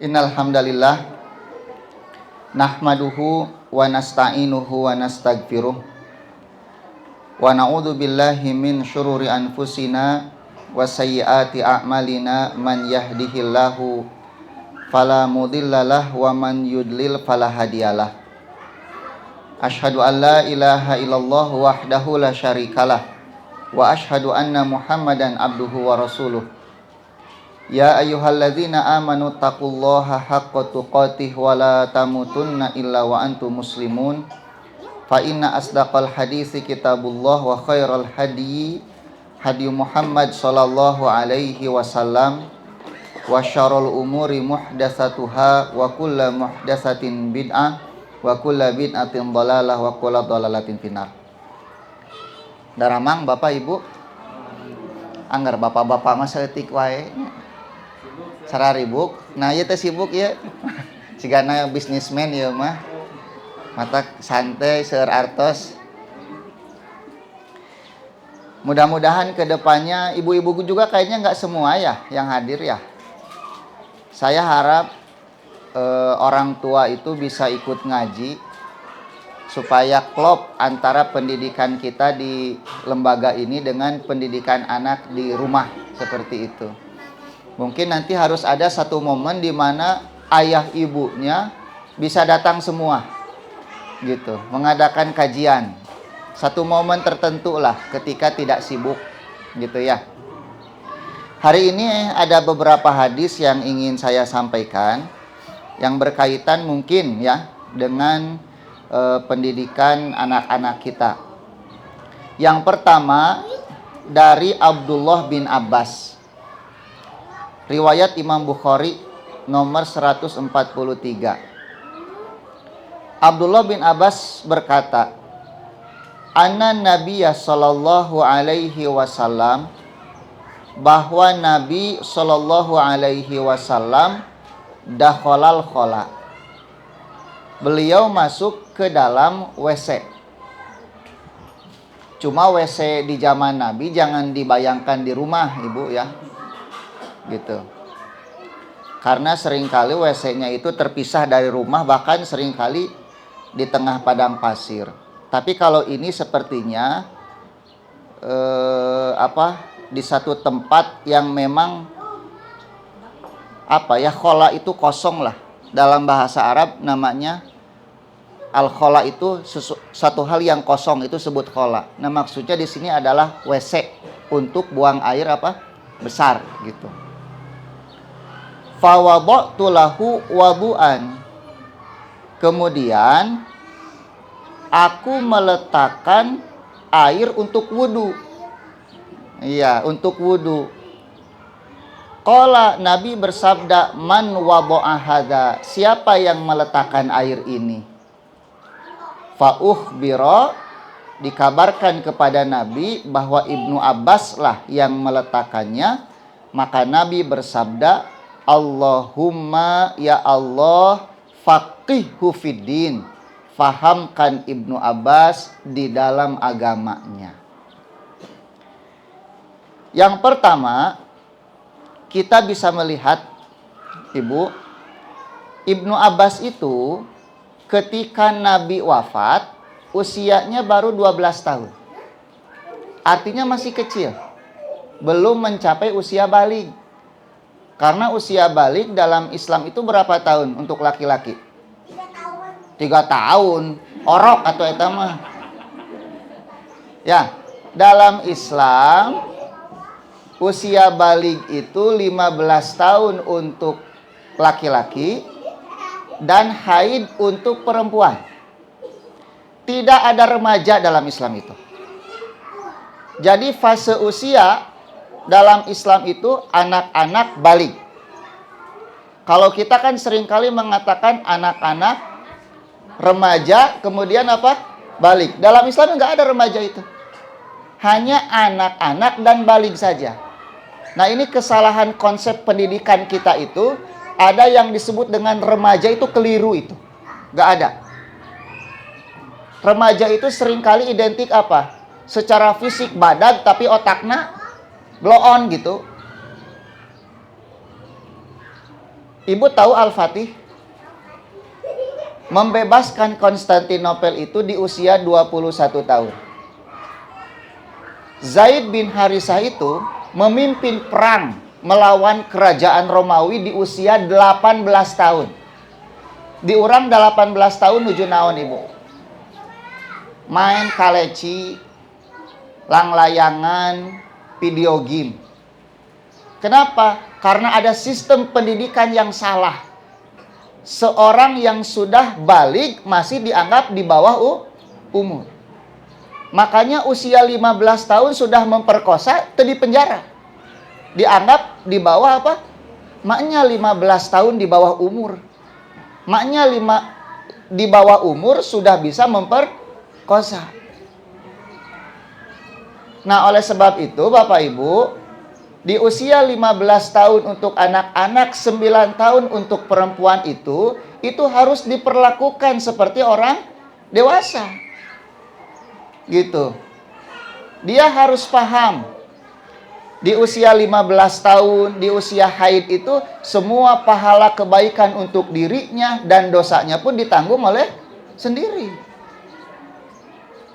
Innal hamdalillah nahmaduhu wa nasta'inuhu wa nastaghfiruh wa na'udzu billahi min syururi anfusina wa sayyiati a'malina man yahdihillahu fala mudhillalah wa man yudlil fala hadiyalah. Asyhadu an la ilaha illallah wahdahu la syarikalah wa asyhadu anna Muhammadan abduhu wa rasuluh. Ya ayyuhalladzina amanu taqullaha haqqa tuqatih wa la tamutunna illa wa antum muslimun. Fa inna asdaqal haditsi kitabullah wa khairal hadyi hadyu Muhammad sallallahu alaihi wasallam wa syarrul umuri muhdatsatuha wa kullu muhdatsatin bid'ah wa kullu bid'atin dhalalah wa kullu dhalalatin finnar. Daramang Bapak Ibu anggar bapak-bapak mah saeutik wae sararibuk. Nah ieu teh sibuk ya. Sigana bisnismen ieu mah. Mata santai seueur artos. Mudah-mudahan kedepannya ibu-ibu juga kayaknya nggak semua ya yang hadir ya. Saya harap orang tua itu bisa ikut ngaji supaya klop antara pendidikan kita di lembaga ini dengan pendidikan anak di rumah seperti itu. Mungkin nanti harus ada satu momen di mana ayah ibunya bisa datang semua gitu, mengadakan kajian. Satu momen tertentu lah ketika tidak sibuk gitu ya. Hari ini ada beberapa hadis yang ingin saya sampaikan yang berkaitan mungkin ya dengan pendidikan anak-anak kita. Yang pertama dari Abdullah bin Abbas. Riwayat Imam Bukhari nomor 143. Abdullah bin Abbas berkata, "Anna Nabiyya sallallahu alaihi wasallam," bahwa Nabi sallallahu alaihi wasallam dakhalal khala. Beliau masuk ke dalam WC. Cuma WC di zaman Nabi jangan dibayangkan di rumah, Ibu ya. Gitu. Karena seringkali WC-nya itu terpisah dari rumah, bahkan seringkali di tengah padang pasir. Tapi kalau ini sepertinya di satu tempat yang memang khola itu kosong lah. Dalam bahasa Arab namanya al-khola itu satu hal yang kosong, itu sebut khola. Nah, maksudnya di sini adalah WC untuk buang air besar gitu. Fawadatu lahu wadu'an. Kemudian aku meletakkan air untuk wudu. Iya, untuk wudu. Qala, Nabi bersabda, man wada'a hadza, siapa yang meletakkan air ini? Fa ukhbira, dikabarkan kepada Nabi bahwa Ibnu Abbas lah yang meletakkannya. Maka Nabi bersabda, Allahumma ya Allah faqihhu fiddin, fahamkan Ibnu Abbas di dalam agamanya. Yang pertama, kita bisa melihat Ibu, Ibnu Abbas itu ketika Nabi wafat usianya baru 12 tahun. Artinya masih kecil, belum mencapai usia baligh. Karena usia baligh dalam Islam itu berapa tahun untuk laki-laki? 3 tahun. Orok atau eta mah. Ya, dalam Islam usia baligh itu 15 tahun untuk laki-laki dan haid untuk perempuan. Tidak ada remaja dalam Islam itu. Jadi fase usia dalam Islam itu anak-anak baligh. Kalau kita kan seringkali mengatakan anak-anak, remaja, kemudian baligh. Dalam Islam enggak ada remaja itu. Hanya anak-anak dan baligh saja. Nah, ini kesalahan konsep pendidikan kita itu. Ada yang disebut dengan remaja itu keliru itu. Enggak ada. Remaja itu seringkali identik secara fisik badag tapi otaknya blow on gitu. Ibu tahu Al-Fatih? Membebaskan Konstantinopel itu di usia 21 tahun. Zaid bin Harisah itu memimpin perang melawan kerajaan Romawi di usia 18 tahun. Diurang 18 tahun nuju naon ibu? Main kaleci, langlayangan, video game. Kenapa? Karena ada sistem pendidikan yang salah. Seorang yang sudah balik masih dianggap di bawah umur. Makanya usia 15 tahun sudah memperkosa, itu di penjara. Dianggap di bawah apa? Maknya 15 tahun di bawah umur. Maknya di bawah umur sudah bisa memperkosa. Nah, oleh sebab itu Bapak Ibu, di usia 15 tahun untuk anak-anak, 9 tahun untuk perempuan itu harus diperlakukan seperti orang dewasa. Gitu. Dia harus paham. Di usia 15 tahun, di usia haid itu, semua pahala kebaikan untuk dirinya dan dosanya pun ditanggung oleh sendiri.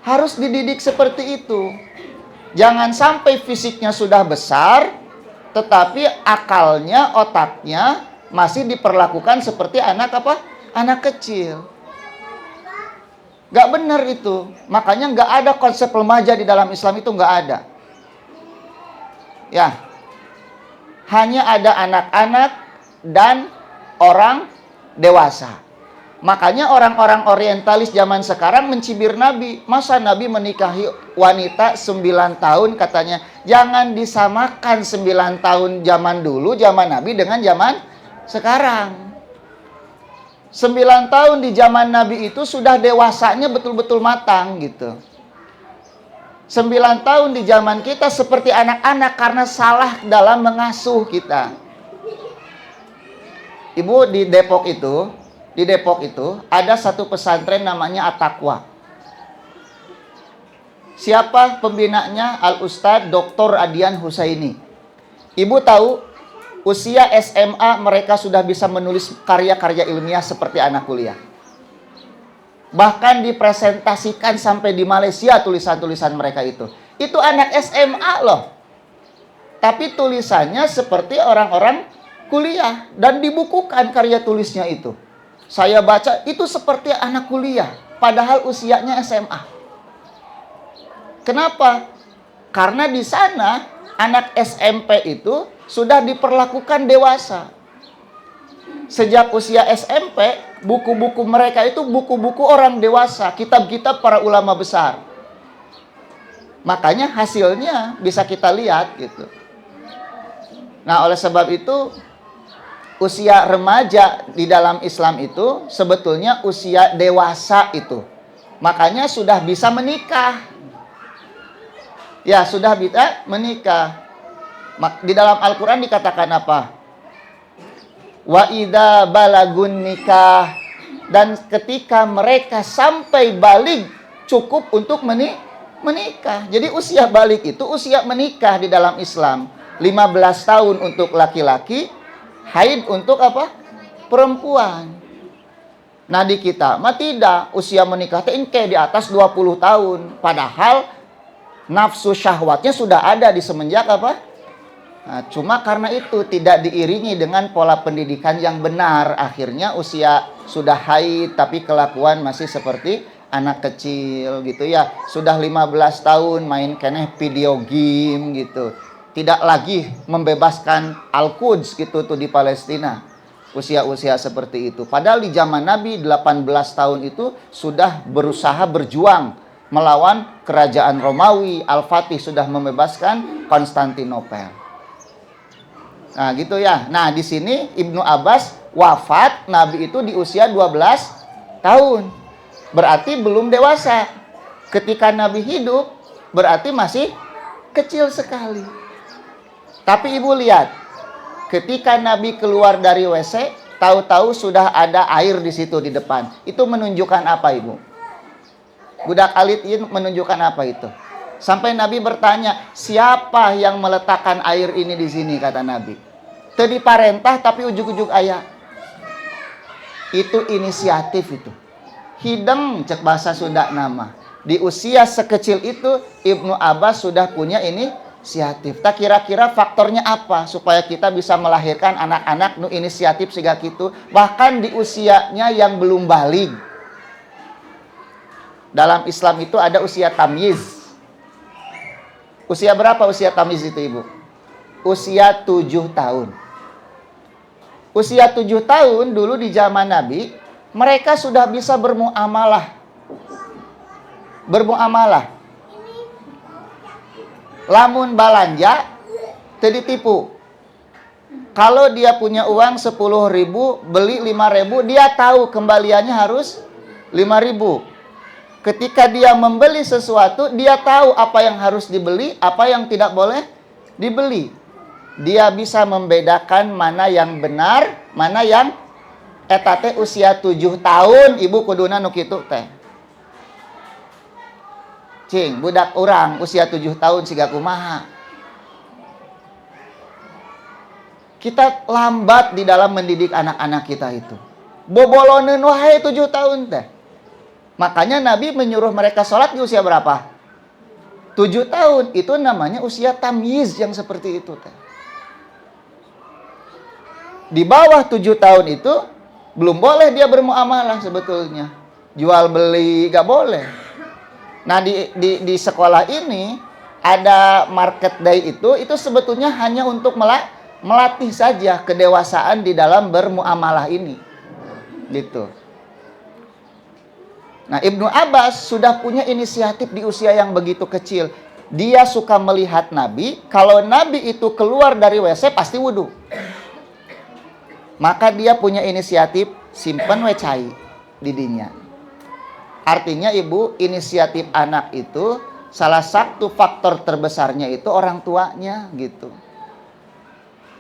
Harus dididik seperti itu. Jangan sampai fisiknya sudah besar, tetapi akalnya, otaknya masih diperlakukan seperti anak apa? Anak kecil. Gak benar itu. Makanya gak ada konsep remaja di dalam Islam, itu gak ada. Ya, hanya ada anak-anak dan orang dewasa. Makanya orang-orang orientalis zaman sekarang mencibir Nabi. Masa Nabi menikahi wanita 9 tahun katanya. Jangan disamakan 9 tahun zaman dulu, zaman Nabi dengan zaman sekarang. 9 tahun di zaman Nabi itu sudah dewasanya betul-betul matang gitu. 9 tahun di zaman kita seperti anak-anak karena salah dalam mengasuh kita. Ibu, di Depok itu ada satu pesantren namanya At-Taqwa. Siapa pembinanya? Al-Ustadz Dr. Adian Husaini. Ibu tahu, usia SMA mereka sudah bisa menulis karya-karya ilmiah seperti anak kuliah. Bahkan dipresentasikan sampai di Malaysia tulisan-tulisan mereka itu. Itu anak SMA loh. Tapi tulisannya seperti orang-orang kuliah. Dan dibukukan karya tulisnya itu. Saya baca itu seperti anak kuliah. Padahal usianya SMA. Kenapa? Karena di sana anak SMP itu sudah diperlakukan dewasa. Sejak usia SMP, buku-buku mereka itu buku-buku orang dewasa, kitab-kitab para ulama besar. Makanya hasilnya bisa kita lihat gitu. Nah, oleh sebab itu usia remaja di dalam Islam itu sebetulnya usia dewasa itu. Makanya sudah bisa menikah. Ya, sudah bisa menikah. Di dalam Al-Qur'an dikatakan apa? Wa idza balagun nikah, dan ketika mereka sampai balik cukup untuk menikah. Jadi usia balik itu usia menikah di dalam Islam. 15 tahun untuk laki-laki, haid untuk apa? Perempuan. Nah, di kita mah tidak, usia menikah teh di atas 20 tahun. Padahal nafsu syahwatnya sudah ada di semenjak apa? Nah, cuma karena itu tidak diiringi dengan pola pendidikan yang benar. Akhirnya usia sudah haid tapi kelakuan masih seperti anak kecil gitu ya. Sudah 15 tahun main keneh video game gitu. Tidak lagi membebaskan Al-Quds gitu tuh di Palestina. Usia-usia seperti itu. Padahal di zaman Nabi 18 tahun itu sudah berusaha berjuang melawan kerajaan Romawi. Al-Fatih sudah membebaskan Konstantinopel. Nah, gitu ya. Nah, di sini Ibnu Abbas wafat Nabi itu di usia 12 tahun. Berarti belum dewasa. Ketika Nabi hidup, berarti masih kecil sekali. Tapi Ibu lihat, ketika Nabi keluar dari WC, tahu-tahu sudah ada air di situ di depan. Itu menunjukkan apa, Ibu? Budak alit ini menunjukkan apa itu? Sampai Nabi bertanya, siapa yang meletakkan air ini di sini, kata Nabi. Teu diparentah tapi ujug-ujug aya. Itu inisiatif itu. Hideng cek bahasa Sunda nama. Di usia sekecil itu Ibnu Abbas sudah punya inisiatif. Tak kira-kira faktornya apa supaya kita bisa melahirkan anak-anak nu inisiatif siga kitu bahkan di usianya yang belum baligh. Dalam Islam itu ada usia tamyiz. Usia berapa usia tamyiz itu, Ibu? Usia 7 tahun. Usia 7 tahun dulu di zaman Nabi, mereka sudah bisa bermuamalah. Bermuamalah. Lamun balanja, teu ditipu. Kalau dia punya uang 10.000, beli 5.000, dia tahu kembaliannya harus 5.000. Ketika dia membeli sesuatu, dia tahu apa yang harus dibeli, apa yang tidak boleh dibeli. Dia bisa membedakan mana yang benar, mana yang eta teh usia 7 tahun, ibu kuduna nu kitu teh. Cing, budak orang usia 7 tahun siga kumaha. Kita lambat di dalam mendidik anak-anak kita itu. Boboloneun wae 7 tahun teh. Makanya Nabi menyuruh mereka sholat di usia berapa? 7 tahun. Itu namanya usia tamyiz yang seperti itu teh. Di bawah 7 tahun itu belum boleh dia bermuamalah sebetulnya. Jual beli gak boleh. Nah di sekolah ini ada market day itu sebetulnya hanya untuk melatih saja kedewasaan di dalam bermuamalah ini. Gitu. Nah, Ibnu Abbas sudah punya inisiatif di usia yang begitu kecil. Dia suka melihat Nabi, kalau Nabi itu keluar dari WC pasti wudu. Maka dia punya inisiatif simpen we cai didinya. Artinya Ibu, inisiatif anak itu salah satu faktor terbesarnya itu orang tuanya gitu.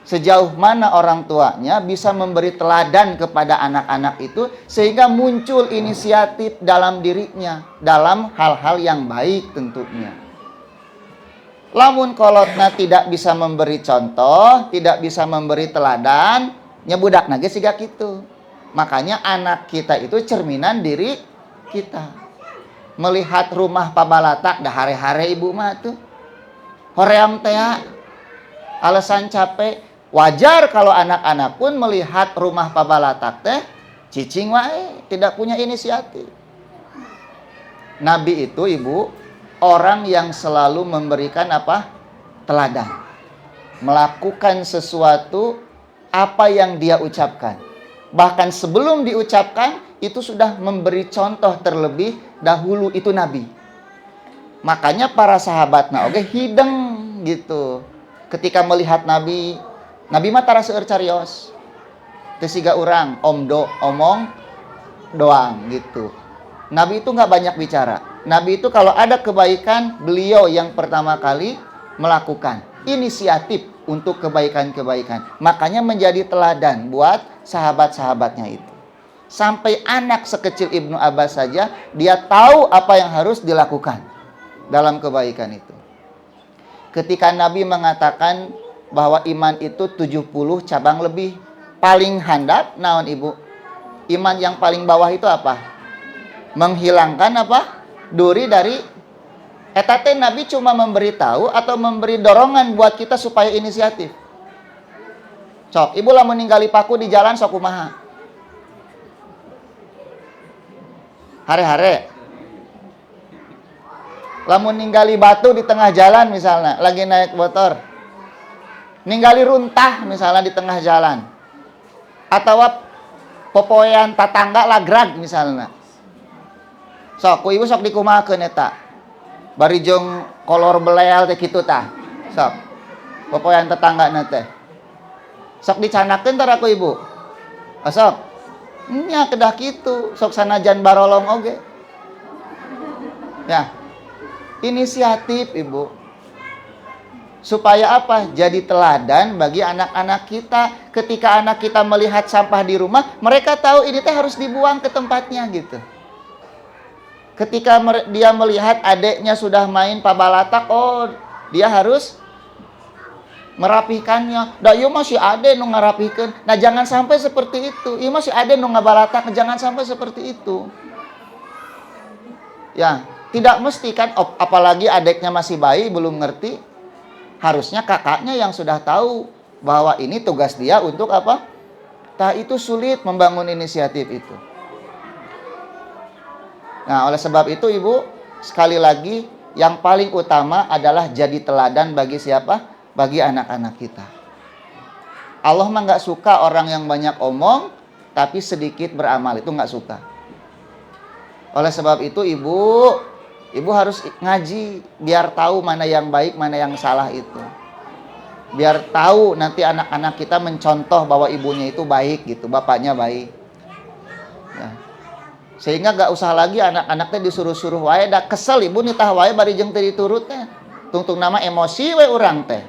Sejauh mana orang tuanya bisa memberi teladan kepada anak-anak itu sehingga muncul inisiatif dalam dirinya dalam hal-hal yang baik tentunya. Lamun kolotna tidak bisa memberi contoh, tidak bisa memberi teladan, nyebudak nage siga kitu. Makanya anak kita itu cerminan diri kita. Melihat rumah pabalatak dah hare-hare ibu mah tuh. Hoream teh alasan capek. Wajar kalau anak-anak pun melihat rumah pabalatak teh cicing wae, tidak punya inisiatif. Nabi itu Ibu orang yang selalu memberikan apa? Teladan. Melakukan sesuatu apa yang dia ucapkan. Bahkan sebelum diucapkan itu sudah memberi contoh terlebih dahulu itu Nabi. Makanya para sahabatna oge hideng gitu. Ketika melihat Nabi mah tara seueur carios. Teu siga urang omong doang gitu. Nabi itu nggak banyak bicara. Nabi itu kalau ada kebaikan, beliau yang pertama kali melakukan inisiatif untuk kebaikan-kebaikan. Makanya menjadi teladan buat sahabat-sahabatnya itu. Sampai anak sekecil Ibnu Abbas saja, dia tahu apa yang harus dilakukan dalam kebaikan itu. Ketika Nabi mengatakan bahwa iman itu 70 cabang lebih. Paling handap, naon Ibu? Iman yang paling bawah itu apa? Menghilangkan apa? Duri dari eta teh Nabi cuma memberitahu atau memberi dorongan buat kita supaya inisiatif. Sok, Ibu lamun ninggali paku di jalan sok kumaha? Hare-hare. Lamun ninggali batu di tengah jalan misalnya, lagi naik motor. Ninggali runtah misalnya di tengah jalan. Atau popoean tatangga lagrag misalnya. Sok, ku Ibu sok dikumahakeun eta. Bari jeung kolor belel teh kitu tah. Sok. Popoean tetanggana teh. Sok dicanakeun tara ku Ibu. Sok. Nya kedah kitu, sok sanajan barolong oge. Ya. Inisiatif Ibu. Supaya apa? Jadi teladan bagi anak-anak kita. Ketika anak kita melihat sampah di rumah, mereka tahu ini teh harus dibuang ke tempatnya gitu. Ketika dia melihat adiknya sudah main pabalatak, oh dia harus merapihkannya. Da ieu masih ada nu ngarapihkeun. Nah, jangan sampai seperti itu. Ieu masih ada nu ngabalatak, jangan sampai seperti itu. Ya, tidak mesti kan, apalagi adiknya masih bayi belum ngerti. Harusnya kakaknya yang sudah tahu bahwa ini tugas dia untuk apa? Tah itu sulit membangun inisiatif itu. Nah, oleh sebab itu Ibu, sekali lagi yang paling utama adalah jadi teladan bagi siapa? Bagi anak-anak kita. Allah mah nggak suka orang yang banyak omong tapi sedikit beramal, itu nggak suka. Oleh sebab itu ibu harus ngaji biar tahu mana yang baik, mana yang salah itu. Biar tahu nanti anak-anak kita mencontoh bahwa ibunya itu baik gitu, bapaknya baik. Ya. Sehingga gak usah lagi anak-anaknya disuruh-suruh wae, dah kesel ibu nitah wae bari jeung teu diturut teh. Tungtung nama emosi we urang teh.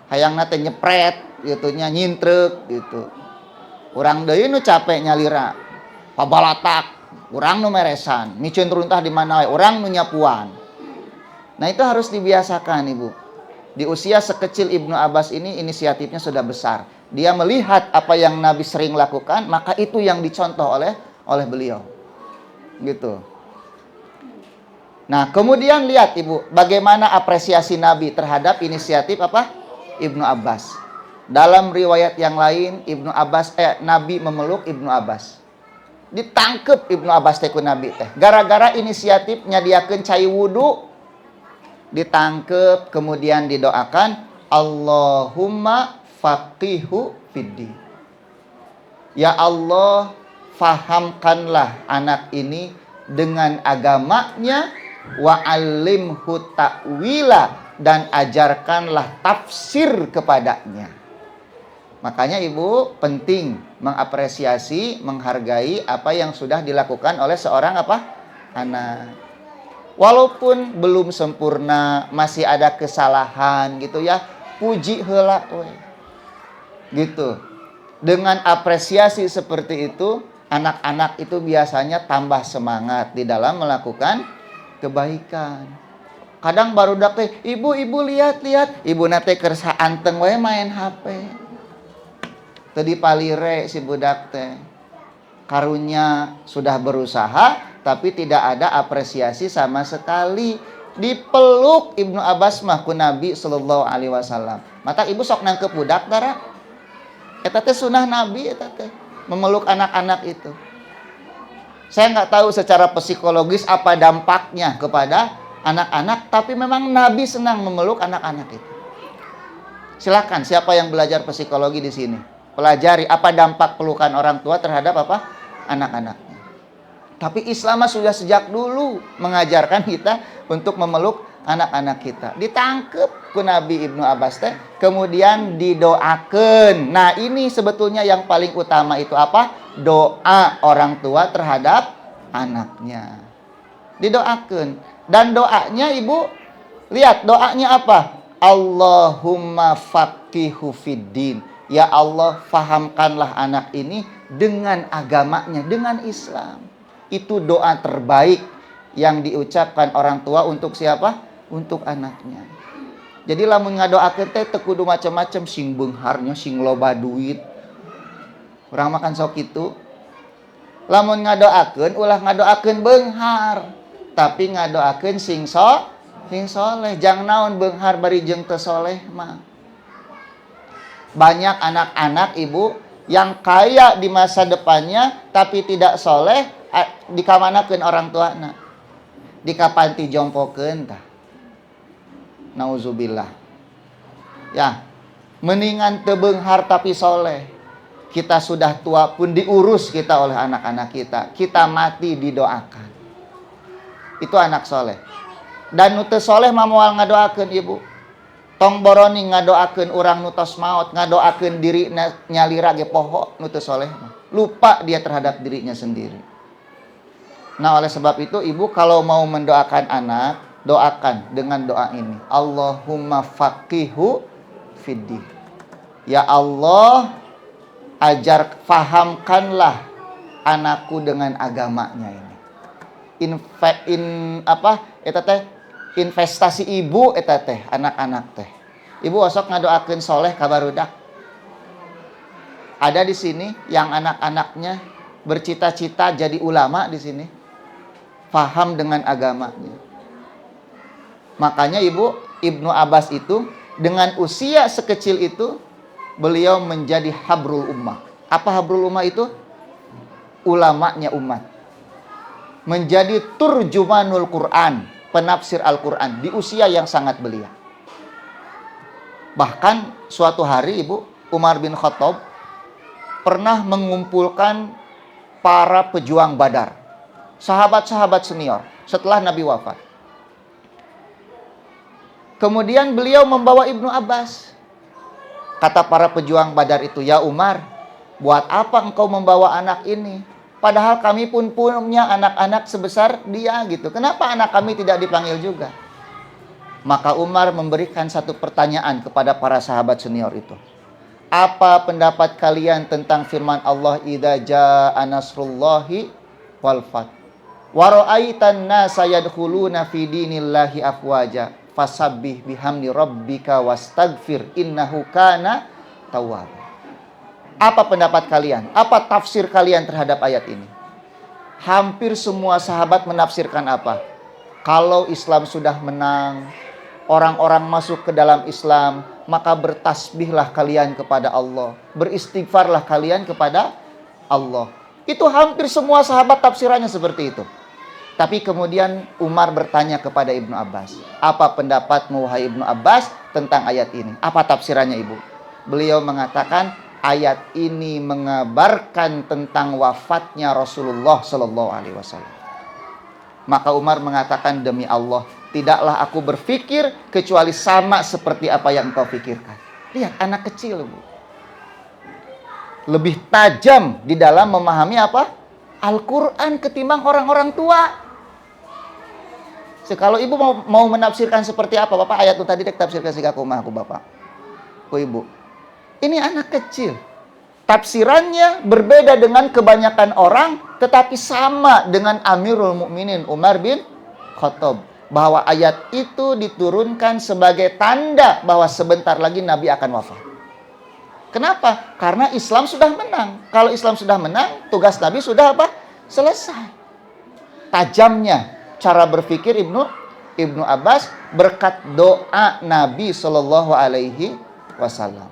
Hayangna teh nyepret gitu nya, nyintrek gitu. Urang deui nu capek nyalira. Pabalatak, urang nu meresan, micieun runtah di mana we, urang nu nyapuan. Nah, itu harus dibiasakan Ibu. Di usia sekecil Ibnu Abbas ini inisiatifnya sudah besar. Dia melihat apa yang Nabi sering lakukan, maka itu yang dicontoh oleh beliau. Gitu. Nah, kemudian lihat Ibu, bagaimana apresiasi Nabi terhadap inisiatif apa? Ibnu Abbas. Dalam riwayat yang lain, Nabi memeluk Ibnu Abbas. Ditangkep Ibnu Abbas teh ku Nabi teh. Gara-gara inisiatif nyadiakeun cai wudu. Ditangkep, kemudian didoakan, Allahumma faqihu fiddin. Ya Allah, fahamkanlah anak ini dengan agamanya, wa alimhu ta'wila, dan ajarkanlah tafsir kepadanya. Makanya Ibu penting mengapresiasi, menghargai apa yang sudah dilakukan oleh seorang anak. Walaupun belum sempurna, masih ada kesalahan gitu ya, puji heula we. Gitu. Dengan apresiasi seperti itu, anak-anak itu biasanya tambah semangat di dalam melakukan kebaikan. Kadang barudak teh, ibu lihat, ibu nate kersa anteng wae main HP. Teu dipalire si budak teh. Karunya sudah berusaha tapi tidak ada apresiasi sama sekali. Dipeluk Ibnu Abbas mah ku Nabi sallallahu alaihi wasallam. Mata ibu sok nangkep budak dara. Eta teh sunah Nabi eta teh, memeluk anak-anak itu. Saya nggak tahu secara psikologis apa dampaknya kepada anak-anak, tapi memang Nabi senang memeluk anak-anak itu. Silakan siapa yang belajar psikologi di sini, pelajari apa dampak pelukan orang tua terhadap anak-anaknya. Tapi Islam sudah sejak dulu mengajarkan kita untuk memeluk anak-anak kita. Ditangkep ku Nabi Ibnu Abbas teh, kemudian didoakan. Nah, ini sebetulnya yang paling utama itu apa? Doa orang tua terhadap anaknya. Didoakan. Dan doanya Ibu, lihat doanya apa? Allahumma faqihu fiddin. Ya Allah, fahamkanlah anak ini dengan agamanya, dengan Islam. Itu doa terbaik yang diucapkan orang tua untuk siapa? Untuk anaknya. Jadi lamun ngadoakeun teh teu kudu macam-macam, sing beungharnya sing loba duit. Urang makan sok kitu. Lamun ngadoakeun ulah ngadoakeun beunghar, tapi ngadoakeun sing soleh. Jang naon beunghar bari jeung teu soleh mah. Banyak anak-anak Ibu yang kaya di masa depannya tapi tidak soleh, dikamanakeun orang tuana? Dikapanti jompokeun tah. Nauzubillah. Ya, mendingan teu beunghar tapi soleh. Kita sudah tua pun diurus kita oleh anak-anak kita. Kita mati didoakan. Itu anak soleh. Dan nu teu soleh mah moal ngadoakeun Ibu. Tong boroni ngadoakeun urang nu tos maot, ngadoakeun diri nyalira ge poho nu teu soleh mah. Lupa dia terhadap dirinya sendiri. Nah, oleh sebab itu Ibu kalau mau mendoakan anak, doakan dengan doa ini. Allahumma faqihu fiddin. Ya Allah, fahamkanlah anakku dengan agamanya ini. Investasi Ibu eta teh anak-anak teh. Ibu osok ngadoakeun soleh ka barudak. Ada di sini yang anak-anaknya bercita-cita jadi ulama di sini. Paham dengan agamanya. Makanya Ibnu Abbas itu dengan usia sekecil itu beliau menjadi habrul ummah. Apa habrul ummah itu? Ulamanya umat. Menjadi turjumanul Quran, penafsir Al-Quran di usia yang sangat belia. Bahkan suatu hari Umar bin Khattab pernah mengumpulkan para pejuang Badar, sahabat-sahabat senior setelah Nabi wafat. Kemudian beliau membawa Ibnu Abbas. Kata para pejuang Badar itu, "Ya Umar, buat apa engkau membawa anak ini? Padahal kami pun punya anak-anak sebesar dia gitu. Kenapa anak kami tidak dipanggil juga?" Maka Umar memberikan satu pertanyaan kepada para sahabat senior itu. Apa pendapat kalian tentang firman Allah, "Idza jaa nasrullahi wal fath wa ra'aitan nasa yadkhuluna fi dinillahi afwaja fasabbih bihamdi rabbika wastaghfir innahu kana tawwab." Apa pendapat kalian? Apa tafsir kalian terhadap ayat ini? Hampir semua sahabat menafsirkan apa? Kalau Islam sudah menang, orang-orang masuk ke dalam Islam, maka bertasbihlah kalian kepada Allah, beristighfarlah kalian kepada Allah. Itu hampir semua sahabat tafsirannya seperti itu. Tapi kemudian Umar bertanya kepada Ibnu Abbas, "Apa pendapatmu wahai Ibnu Abbas tentang ayat ini?" Apa tafsirannya, Ibu? Beliau mengatakan ayat ini mengabarkan tentang wafatnya Rasulullah Shallallahu Alaihi Wasallam. Maka Umar mengatakan, "Demi Allah, tidaklah aku berpikir kecuali sama seperti apa yang engkau pikirkan." Lihat, anak kecil, Bu. Lebih tajam di dalam memahami apa? Al-Quran ketimbang orang-orang tua. Kalau Ibu mau menafsirkan seperti apa, Bapak ayat itu tadi dek tafsirkan siga kumah aku Bapak. Ibu. Ini anak kecil. Tafsirannya berbeda dengan kebanyakan orang, tetapi sama dengan Amirul Mukminin Umar bin Khattab. Bahwa ayat itu diturunkan sebagai tanda bahwa sebentar lagi Nabi akan wafat. Kenapa? Karena Islam sudah menang. Kalau Islam sudah menang, tugas Nabi sudah apa? Selesai. Tajamnya cara berpikir Ibnu Abbas berkat doa Nabi Shallallahu Alaihi Wasallam.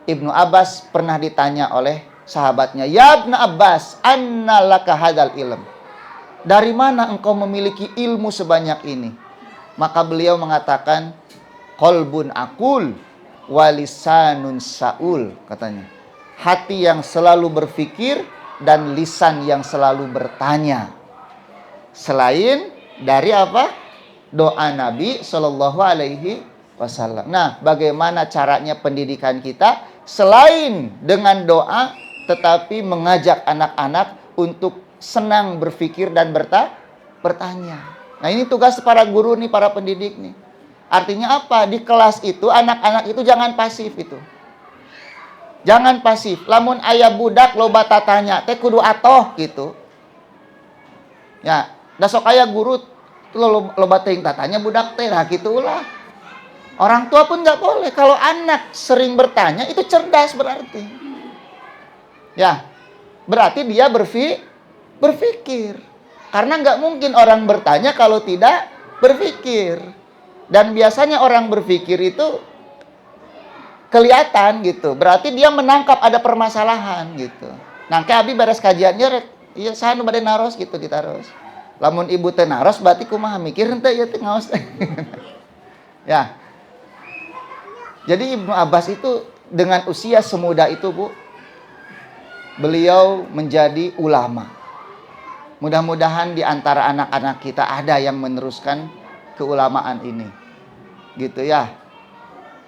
Ibnu Abbas pernah ditanya oleh sahabatnya, "Ya Ibnu Abbas, anna laka hadal ilm?" Dari mana engkau memiliki ilmu sebanyak ini? Maka beliau mengatakan, "Qalbun aqul walisanun saul," katanya. Hati yang selalu berpikir dan lisan yang selalu bertanya. Selain dari apa? Doa Nabi Shallallahu Alaihi Wasallam. Nah, bagaimana caranya pendidikan kita? Selain dengan doa, tetapi mengajak anak-anak untuk senang berpikir dan bertanya. Nah, ini tugas para guru nih, para pendidik nih. Artinya apa? Di kelas itu, anak-anak itu jangan pasif itu. Jangan pasif. Lamun aya budak loba tatanya, teh kudu atoh gitu. Ya, da sok aya guru loba teuing tatanya budak teh, nah gitu ulah. Orang tua pun nggak boleh. Kalau anak sering bertanya, itu cerdas berarti. Ya, berarti dia berpikir. Karena nggak mungkin orang bertanya kalau tidak berpikir. Dan biasanya orang berpikir itu kelihatan gitu. Berarti dia menangkap ada permasalahan gitu. Nah, kayak abi beres kajiannya, iya saya nu bade naros gitu ditaros. Lamun ibu teh naros berarti kumaha mikir henteu ieu teh ngaos. Ya. Jadi Ibnu Abbas itu dengan usia semuda itu, Bu, beliau menjadi ulama. Mudah-mudahan di antara anak-anak kita ada yang meneruskan keulamaan ini. Gitu ya.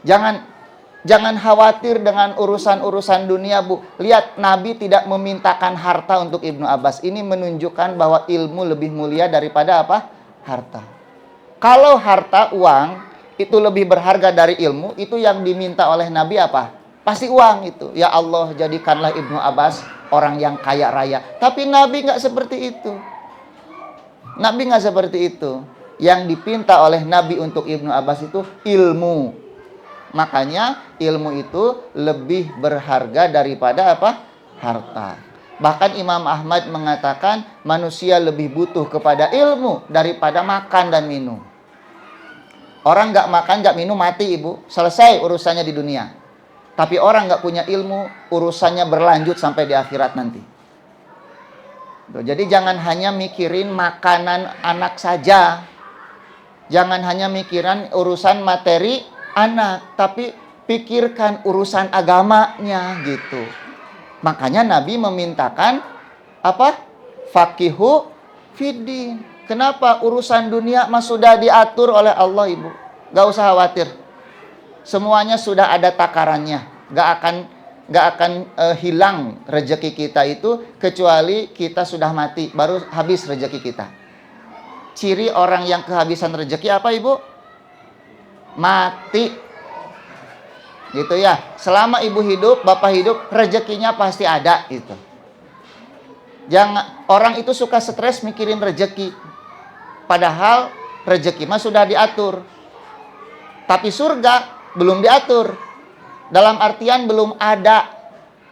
Jangan khawatir dengan urusan-urusan dunia, Bu. Lihat, Nabi tidak memintakan harta untuk Ibnu Abbas. Ini menunjukkan bahwa ilmu lebih mulia daripada apa? Harta. Kalau harta, uang, itu lebih berharga dari ilmu, itu yang diminta oleh Nabi apa? Pasti uang itu. Ya Allah, jadikanlah Ibnu Abbas orang yang kaya raya. Tapi Nabi nggak seperti itu. Nabi nggak seperti itu. Yang dipinta oleh Nabi untuk Ibnu Abbas itu ilmu. Makanya ilmu itu lebih berharga daripada apa? Harta. Bahkan Imam Ahmad mengatakan manusia lebih butuh kepada ilmu daripada makan dan minum. Orang nggak makan, nggak minum, mati ibu. Selesai urusannya di dunia. Tapi orang nggak punya ilmu, urusannya berlanjut sampai di akhirat nanti. Jadi jangan hanya mikirin makanan anak saja. Jangan hanya mikirin urusan materi anak, tapi pikirkan urusan agamanya gitu. Makanya Nabi memintakan apa? Faqihu fiddin. Kenapa? Urusan dunia mah sudah diatur oleh Allah, Ibu. Gak usah khawatir. Semuanya sudah ada takarannya. Gak akan hilang rezeki kita itu kecuali kita sudah mati, baru habis rezeki kita. Ciri orang yang kehabisan rezeki apa, Ibu? Mati. Gitu ya. Selama ibu hidup, bapak hidup, rezekinya pasti ada gitu. Jangan, orang itu suka stres mikirin rezeki. Padahal rezeki mah sudah diatur. Tapi surga belum diatur. Dalam artian belum ada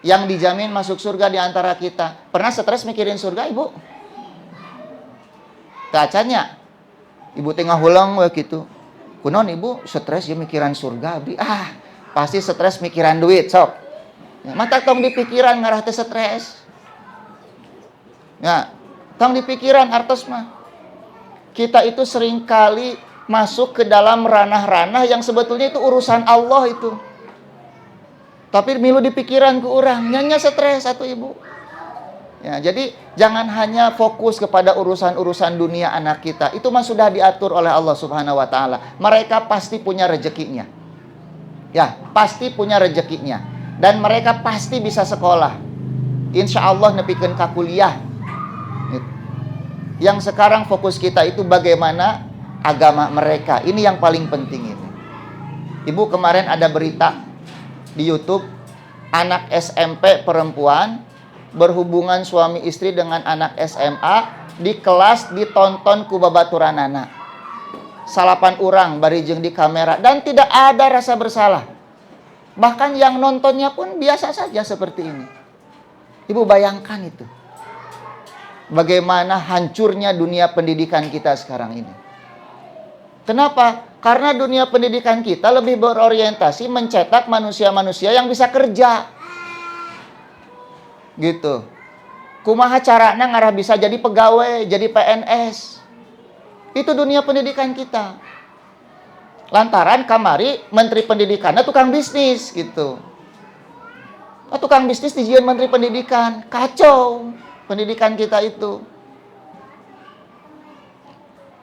yang dijamin masuk surga di antara kita. Pernah stres mikirin surga, Ibu? Kacanya. Ibu tengah hulang gitu. Kunon Ibu stres ya mikiran surga, abdi. Pasti stres mikiran duit, sok. Ya, mata tong di pikiran ngarah teh stres. Ya, tong di pikiran artos mah. Kita itu seringkali masuk ke dalam ranah-ranah yang sebetulnya itu urusan Allah itu. Tapi milu di pikiran ke orang, nyanya stres satu ibu. Ya, jadi jangan hanya fokus kepada urusan-urusan dunia anak kita. Itu mah sudah diatur oleh Allah Subhanahu wa taala. Mereka pasti punya rezekinya. Ya, pasti punya rezekinya. Dan mereka pasti bisa sekolah. Insya Allah nepikeun ka kuliah. Yang sekarang fokus kita itu bagaimana agama mereka. Ini yang paling penting ini. Ibu, kemarin ada berita di YouTube, anak SMP perempuan berhubungan suami istri dengan anak SMA di kelas ditonton ku babaturanana. 8 orang barijeng di kamera dan tidak ada rasa bersalah. Bahkan yang nontonnya pun biasa saja seperti ini. Ibu bayangkan itu. Bagaimana hancurnya dunia pendidikan kita sekarang ini. Kenapa? Karena dunia pendidikan kita lebih berorientasi mencetak manusia-manusia yang bisa kerja. Gitu. Kumaha carana ngarah bisa jadi pegawai, jadi PNS. Itu dunia pendidikan kita. Lantaran kamari menteri pendidikannya tukang bisnis gitu. Tukang bisnis dijieun menteri pendidikan. Kacau pendidikan kita itu.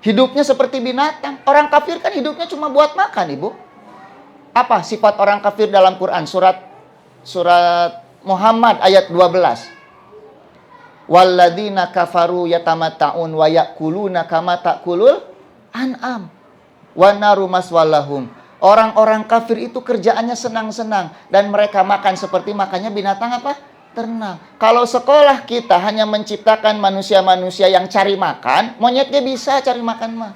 Hidupnya seperti binatang. Orang kafir kan hidupnya cuma buat makan, Ibu. Apa sifat orang kafir dalam Quran? Surat Muhammad ayat 12. Walladzina kafaru yatamatta'un wa ya'kuluna kama ta'kulul an'am wa naru maswallahum. Orang-orang kafir itu kerjaannya senang-senang dan mereka makan seperti makannya binatang apa? Ternak. Kalau sekolah kita hanya menciptakan manusia-manusia yang cari makan, monyetnya bisa cari makan mah.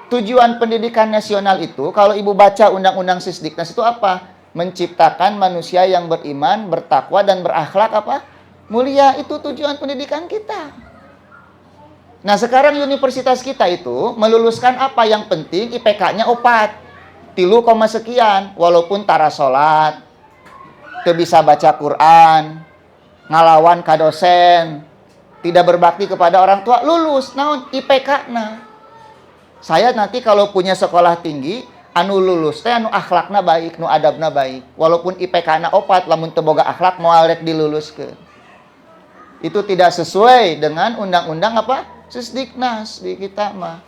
Tujuan pendidikan nasional itu, kalau ibu baca undang-undang Sisdiknas itu apa? Menciptakan manusia yang beriman, bertakwa, dan berakhlak apa? Mulia. Itu tujuan pendidikan kita. Nah sekarang universitas kita itu meluluskan apa? Yang penting IPK-nya 4. 3, sekian. Walaupun tara sholat, teu bisa baca Quran, ngalawan ka dosen, tidak berbakti kepada orang tua, lulus. Naon IPK-na. Saya nanti kalau punya sekolah tinggi, anu lulus teh anu akhlakna baik, nu adabna baik. Walaupun IPK-na 4, lamun teu boga akhlak moal rek diluluskeun. Itu tidak sesuai dengan undang-undang apa? Sisdiknas di kita mah.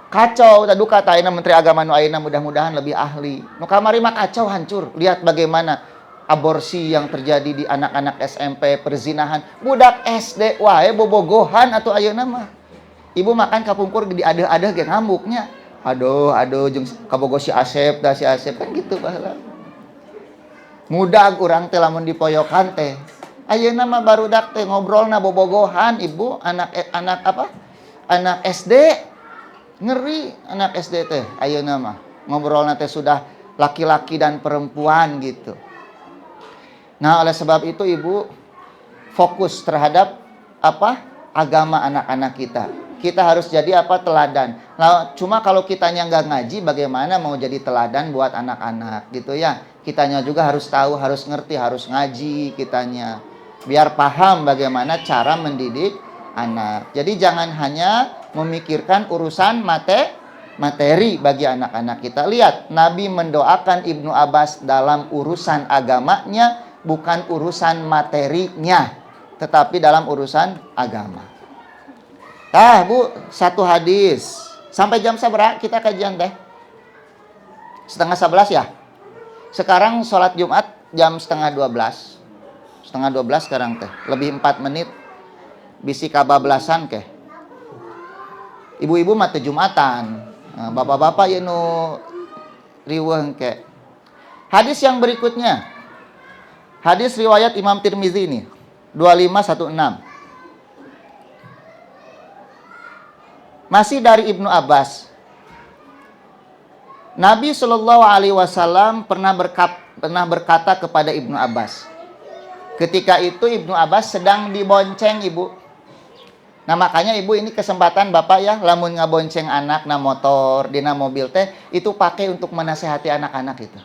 Kacau, tadu kata ayeuna Menteri Agama nu ayeuna mudah-mudahan lebih ahli. Nu kamari mah kacau, hancur. Lihat bagaimana aborsi yang terjadi di anak-anak SMP, perzinahan. Budak SD wae bobogohan atau ayeuna mah. Ibu makan kapungkur di adeh-adeh ge ngambuknya. Aduh jeung kabogo si Asep dah si Asep kan gitu baheula. Mudag urang teh lamun di poyokan teh. Ayeuna mah barudak teh ngobrolna bobogohan, Ibu, anak SD Ngeri anak SD teh ayeuna mah. Ngobrolna teh sudah laki-laki dan perempuan gitu. Nah, oleh sebab itu Ibu fokus terhadap apa? Agama anak-anak kita. Kita harus jadi apa? Teladan. Nah, cuma kalau kitanya nggak ngaji, bagaimana mau jadi teladan buat anak-anak gitu ya? Kitanya juga harus tahu, harus ngerti, harus ngaji kitanya. Biar paham bagaimana cara mendidik anak. Jadi jangan hanya memikirkan urusan materi bagi anak-anak kita. Lihat, Nabi mendoakan Ibnu Abbas dalam urusan agamanya, bukan urusan materinya, tetapi dalam urusan agama. Nah, Bu, satu hadis. Sampai jam berapa kita kajian teh? 10:30 ya? Sekarang sholat Jumat jam 11:30. 11:30 sekarang teh. Lebih 4 menit. Bisi kabablasan ke. Ibu-ibu mah teh Jumatan. Nah, bapak-bapak ya nu riweuh ke. Hadis yang berikutnya. Hadis riwayat Imam Tirmizi ini. 2516. Masih dari Ibnu Abbas. Nabi Shallallahu Alaihi Wasallam pernah berkata kepada Ibnu Abbas. Ketika itu Ibnu Abbas sedang dibonceng Ibu. Nah makanya Ibu ini kesempatan Bapak ya, lamun ngabonceng anak na motor, dina mobil teh, itu pakai untuk menasehati anak-anak itu.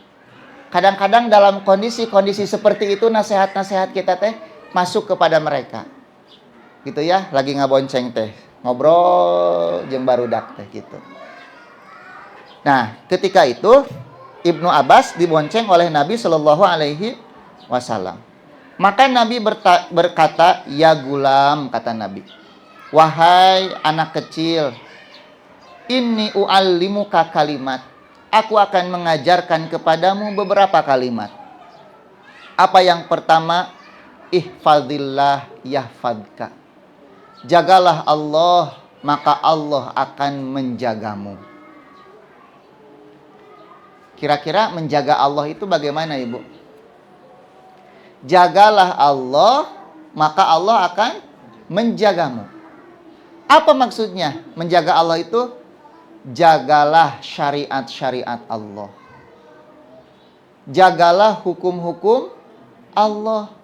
Kadang-kadang dalam kondisi-kondisi seperti itu nasihat-nasihat kita teh masuk kepada mereka. Gitu ya, lagi ngabonceng teh. Ngobrol jeung barudak teh gitu. Nah, ketika itu Ibnu Abbas dibonceng oleh Nabi Shallallahu Alaihi Wasallam. Maka Nabi berkata, "Ya gulam," kata Nabi, "wahai anak kecil, inni u'allimuka kalimat. Aku akan mengajarkan kepadamu beberapa kalimat. Apa yang pertama? Ihfadzillah yahfadka. Jagalah Allah, maka Allah akan menjagamu." Kira-kira menjaga Allah itu bagaimana, Ibu? Jagalah Allah, maka Allah akan menjagamu. Apa maksudnya? Menjaga Allah itu jagalah syariat-syariat Allah. Jagalah hukum-hukum Allah.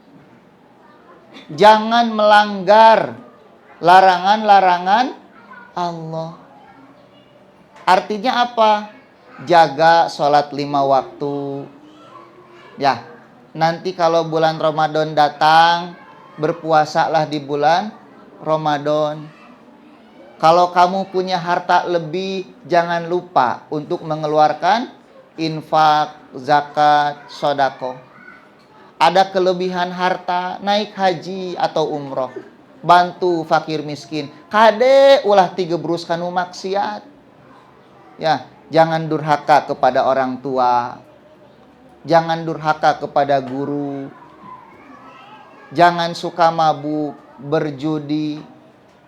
Jangan melanggar larangan-larangan Allah. Artinya apa? Jaga sholat 5 waktu. Ya, nanti kalau bulan Ramadan datang, berpuasalah di bulan Ramadan. Kalau kamu punya harta lebih, jangan lupa untuk mengeluarkan infak, zakat, sodako. Ada kelebihan harta, naik haji atau umroh. Bantu fakir miskin. Kade ulah tigebrus kanu maksiat. Ya, jangan durhaka kepada orang tua. Jangan durhaka kepada guru. Jangan suka mabuk, berjudi,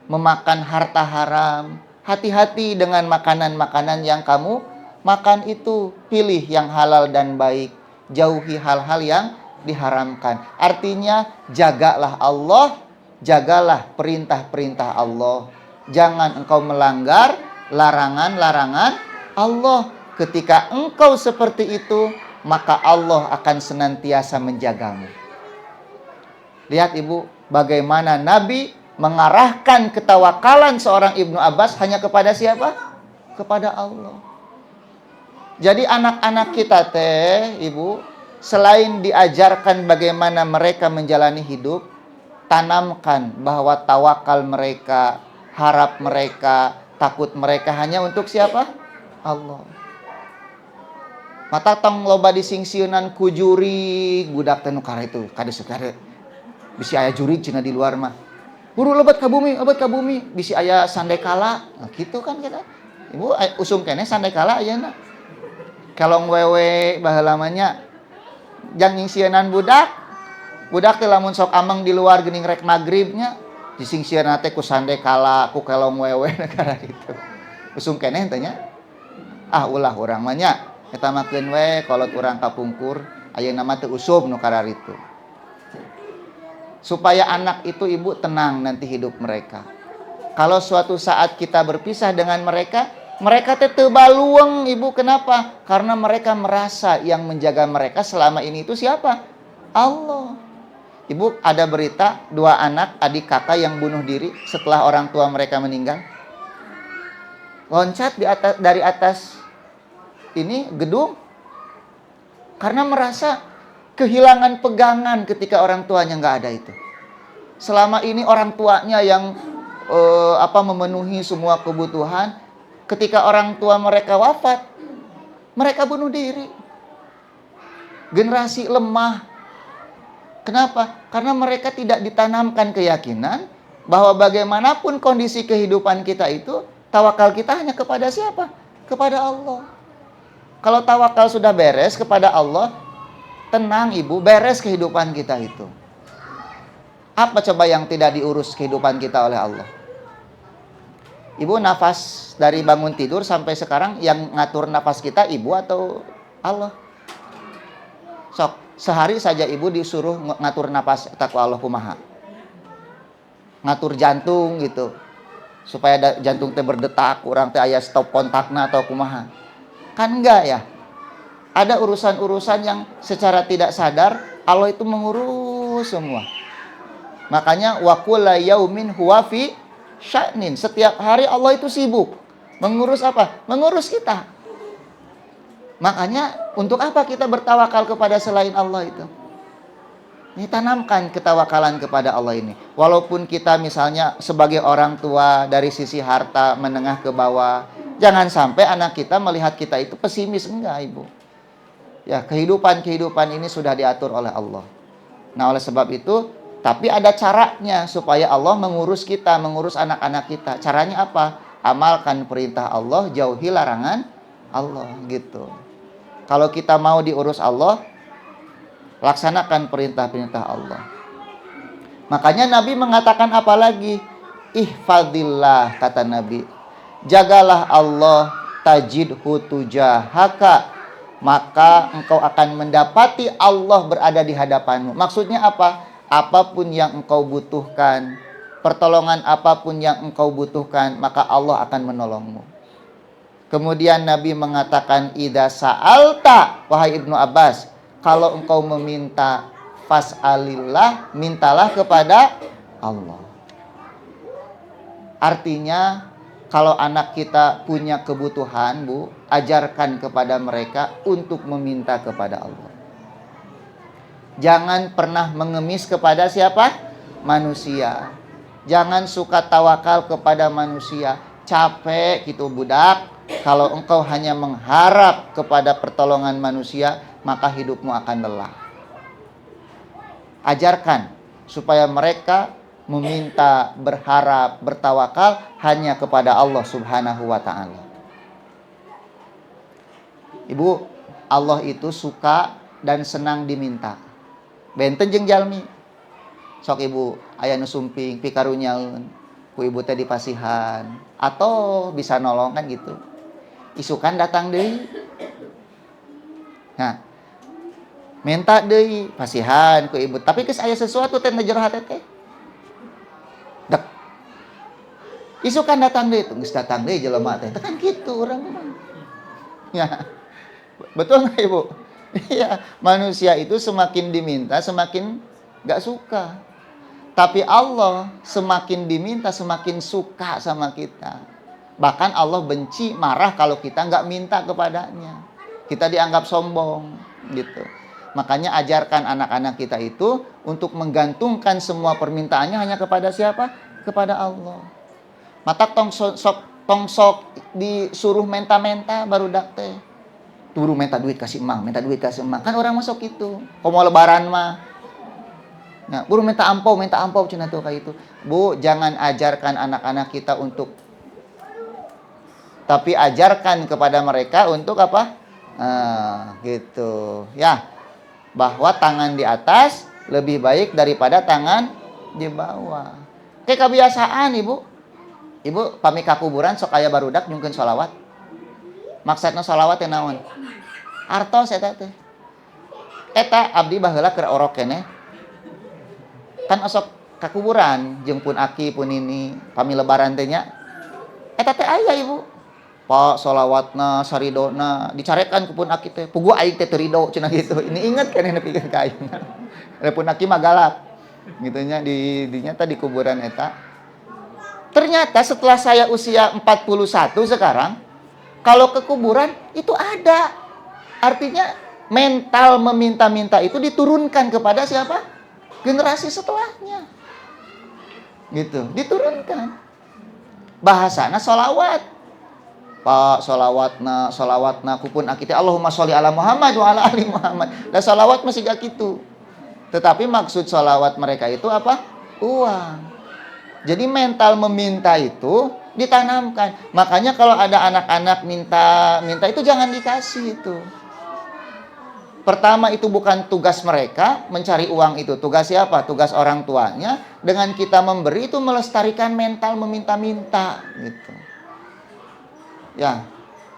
memakan harta haram. Hati-hati dengan makanan-makanan yang kamu makan itu. Pilih yang halal dan baik. Jauhi hal-hal yang diharamkan. Artinya jagalah Allah, jagalah perintah-perintah Allah. Jangan engkau melanggar larangan-larangan Allah. Ketika engkau seperti itu, maka Allah akan senantiasa menjagamu. Lihat Ibu, bagaimana Nabi mengarahkan ketawakalan seorang Ibnu Abbas hanya kepada siapa? Kepada Allah. Jadi anak-anak kita teh, Ibu, selain diajarkan bagaimana mereka menjalani hidup, tanamkan bahwa tawakal mereka, harap mereka, takut mereka hanya untuk siapa? Allah. Mata tong loba disingsieunan ku juri, budak teh nu kara itu, kade sekare. Bisi aya juri cenah di luar mah. Buru lebat ka bumi, bisi aya sandekala. Nah, gitu kan kita. Ibu usum keneh sandekala ayeuna. Kalong wewe baheula mah nya jang nyingsieunan budak. Budak teh lamun sok ameng di luar geuning rek magribnya, disingsieunan teh ku sandekala, ku kelong wewe negara itu. Usum keneh teh nya. Ah ulah urang mah nya. Eta makeun we kolot urang kapungkur, ayeuna mah teu usum nu kararitu. Supaya anak itu Ibu tenang nanti hidup mereka. Kalau suatu saat kita berpisah dengan mereka, Mereka teh teu balueng, Ibu. Kenapa? Karena mereka merasa yang menjaga mereka selama ini itu siapa? Allah. Ibu, ada berita 2 anak adik kakak yang bunuh diri setelah orang tua mereka meninggal. Loncat dari atas ini gedung karena merasa kehilangan pegangan ketika orang tuanya nggak ada itu. Selama ini orang tuanya yang memenuhi semua kebutuhan. Ketika orang tua mereka wafat, mereka bunuh diri. Generasi lemah. Kenapa? Karena mereka tidak ditanamkan keyakinan bahwa bagaimanapun kondisi kehidupan kita itu, tawakal kita hanya kepada siapa? Kepada Allah. Kalau tawakal sudah beres kepada Allah, tenang Ibu, beres kehidupan kita itu. Apa coba yang tidak diurus kehidupan kita oleh Allah? Ibu, nafas dari bangun tidur sampai sekarang yang ngatur nafas kita Ibu atau Allah? Sok, sehari saja Ibu disuruh ngatur nafas takwa Allah kumaha. Ngatur jantung gitu. Supaya jantung teh berdetak, kurang teh aya stop kontakna atau kumaha. Kan enggak ya? Ada urusan-urusan yang secara tidak sadar Allah itu mengurus semua. Makanya wa kullu yaumin huwa fi sya'nin. Setiap hari Allah itu sibuk. Mengurus apa? Mengurus kita. Makanya untuk apa kita bertawakal kepada selain Allah itu? Ini tanamkan ketawakalan kepada Allah ini. Walaupun kita misalnya sebagai orang tua dari sisi harta menengah ke bawah, jangan sampai anak kita melihat kita itu pesimis. Enggak, Ibu. Ya, kehidupan ini sudah diatur oleh Allah. Nah, oleh sebab itu, tapi ada caranya supaya Allah mengurus kita, mengurus anak-anak kita. Caranya apa? Amalkan perintah Allah, jauhi larangan Allah, gitu. Kalau kita mau diurus Allah, laksanakan perintah-perintah Allah. Makanya Nabi mengatakan apa lagi? Ihfadillah, kata Nabi. Jagalah Allah, tajidhu tujahaka, maka engkau akan mendapati Allah berada di hadapanmu. Maksudnya apa? Apapun yang engkau butuhkan, pertolongan apapun yang engkau butuhkan, maka Allah akan menolongmu. Kemudian Nabi mengatakan, idza sa'alta, wahai Ibnu Abbas, kalau engkau meminta, fas'alillah, mintalah kepada Allah. Artinya, kalau anak kita punya kebutuhan, Bu, ajarkan kepada mereka untuk meminta kepada Allah. Jangan pernah mengemis kepada siapa? Manusia. Jangan suka tawakal kepada manusia. Capek gitu budak. Kalau engkau hanya mengharap kepada pertolongan manusia, maka hidupmu akan lelah. Ajarkan supaya mereka meminta, berharap, bertawakal hanya kepada Allah Subhanahu wa ta'ala. Ibu, Allah itu suka dan senang diminta. Benten jeung jalmi. Sok Ibu aya nu sumping pikarunyaeun ku Ibu teh dipasihan atau bisa nolong kan gitu. Isukan datang deui. Nah, minta deui pasihan ku Ibu, tapi geus aya sesuatu teh jero hate teh. Dek. Isukan datang deui, geus datang deui jelema teh. Kan kitu urang mah. Ya. Betul enggak Ibu? Iya, manusia itu semakin diminta semakin enggak suka. Tapi Allah semakin diminta semakin suka sama kita. Bahkan Allah benci, marah kalau kita enggak minta kepadanya. Kita dianggap sombong gitu. Makanya ajarkan anak-anak kita itu untuk menggantungkan semua permintaannya hanya kepada siapa? Kepada Allah. Mata tong sok disuruh menta-menta barudak teh. Turu minta duit kasih emang, minta duit kasih emang. Kan orang masuk itu. Komo lebaran mah. Nah, buru minta ampau cenah tuh kayak itu. Bu, jangan ajarkan anak-anak kita untuk, tapi ajarkan kepada mereka untuk apa? Gitu. Ya. Bahwa tangan di atas lebih baik daripada tangan di bawah. Kayak kebiasaan, Ibu. Ibu pami ka kuburan sok aya barudak nyungkeun sholawat. Maksudna sholawat teh naon? Artos eta teh. Eta abdi baheula keur orok keneh. Kan osok ka kuburan jeung pun aki pun ini pami lebaran teh nya. Eta teh aya Ibu. Pak solawatna saridona dicarekan kupun aki teh pugu aing teh terido cenah gitu. Ini inget kan yang nepikeun ka aing. Repun aki mah galak. Gitu nya di nyata di kuburan eta. Ternyata setelah saya usia 41 sekarang, kalau ke kuburan itu ada. Artinya mental meminta-minta itu diturunkan kepada siapa? Generasi setelahnya. Gitu, diturunkan. Bahasana solawat. Pak solawatna kupun akite Allahumma sholli ala Muhammad wa ala ali Muhammad. Dan solawat masih gak gitu. Tetapi maksud solawat mereka itu apa? Uang. Jadi mental meminta itu ditanamkan. Makanya kalau ada anak-anak minta itu jangan dikasih itu. Pertama itu bukan tugas mereka mencari uang itu. Tugas siapa? Tugas orang tuanya. Dengan kita memberi itu melestarikan mental meminta-minta gitu. Ya,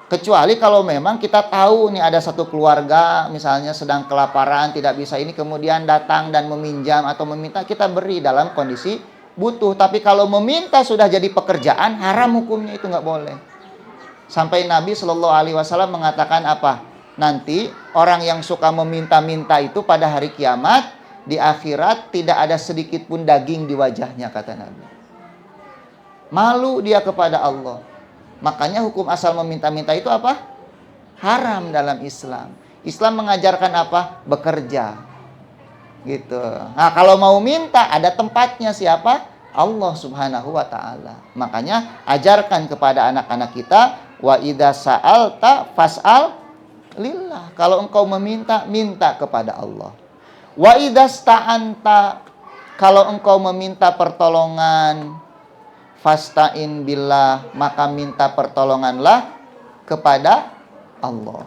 kecuali kalau memang kita tahu nih ada satu keluarga misalnya sedang kelaparan, tidak bisa ini, kemudian datang dan meminjam atau meminta, kita beri dalam kondisi butuh. Tapi kalau meminta sudah jadi pekerjaan, haram hukumnya, itu nggak boleh. Sampai Nabi Shallallahu Alaihi Wasallam mengatakan apa? Nanti orang yang suka meminta-minta itu pada hari kiamat, di akhirat tidak ada sedikit pun daging di wajahnya, kata Nabi. Malu dia kepada Allah. Makanya hukum asal meminta-minta itu apa? Haram dalam Islam. Islam mengajarkan apa? Bekerja. Gitu. Nah, kalau mau minta ada tempatnya siapa? Allah Subhanahu wa taala. Makanya ajarkan kepada anak-anak kita, wa idza sa'alta fas'al lillah. Kalau engkau meminta, minta kepada Allah. Wa idza sta'anta, kalau engkau meminta pertolongan, fasta'in billah, maka minta pertolonganlah kepada Allah.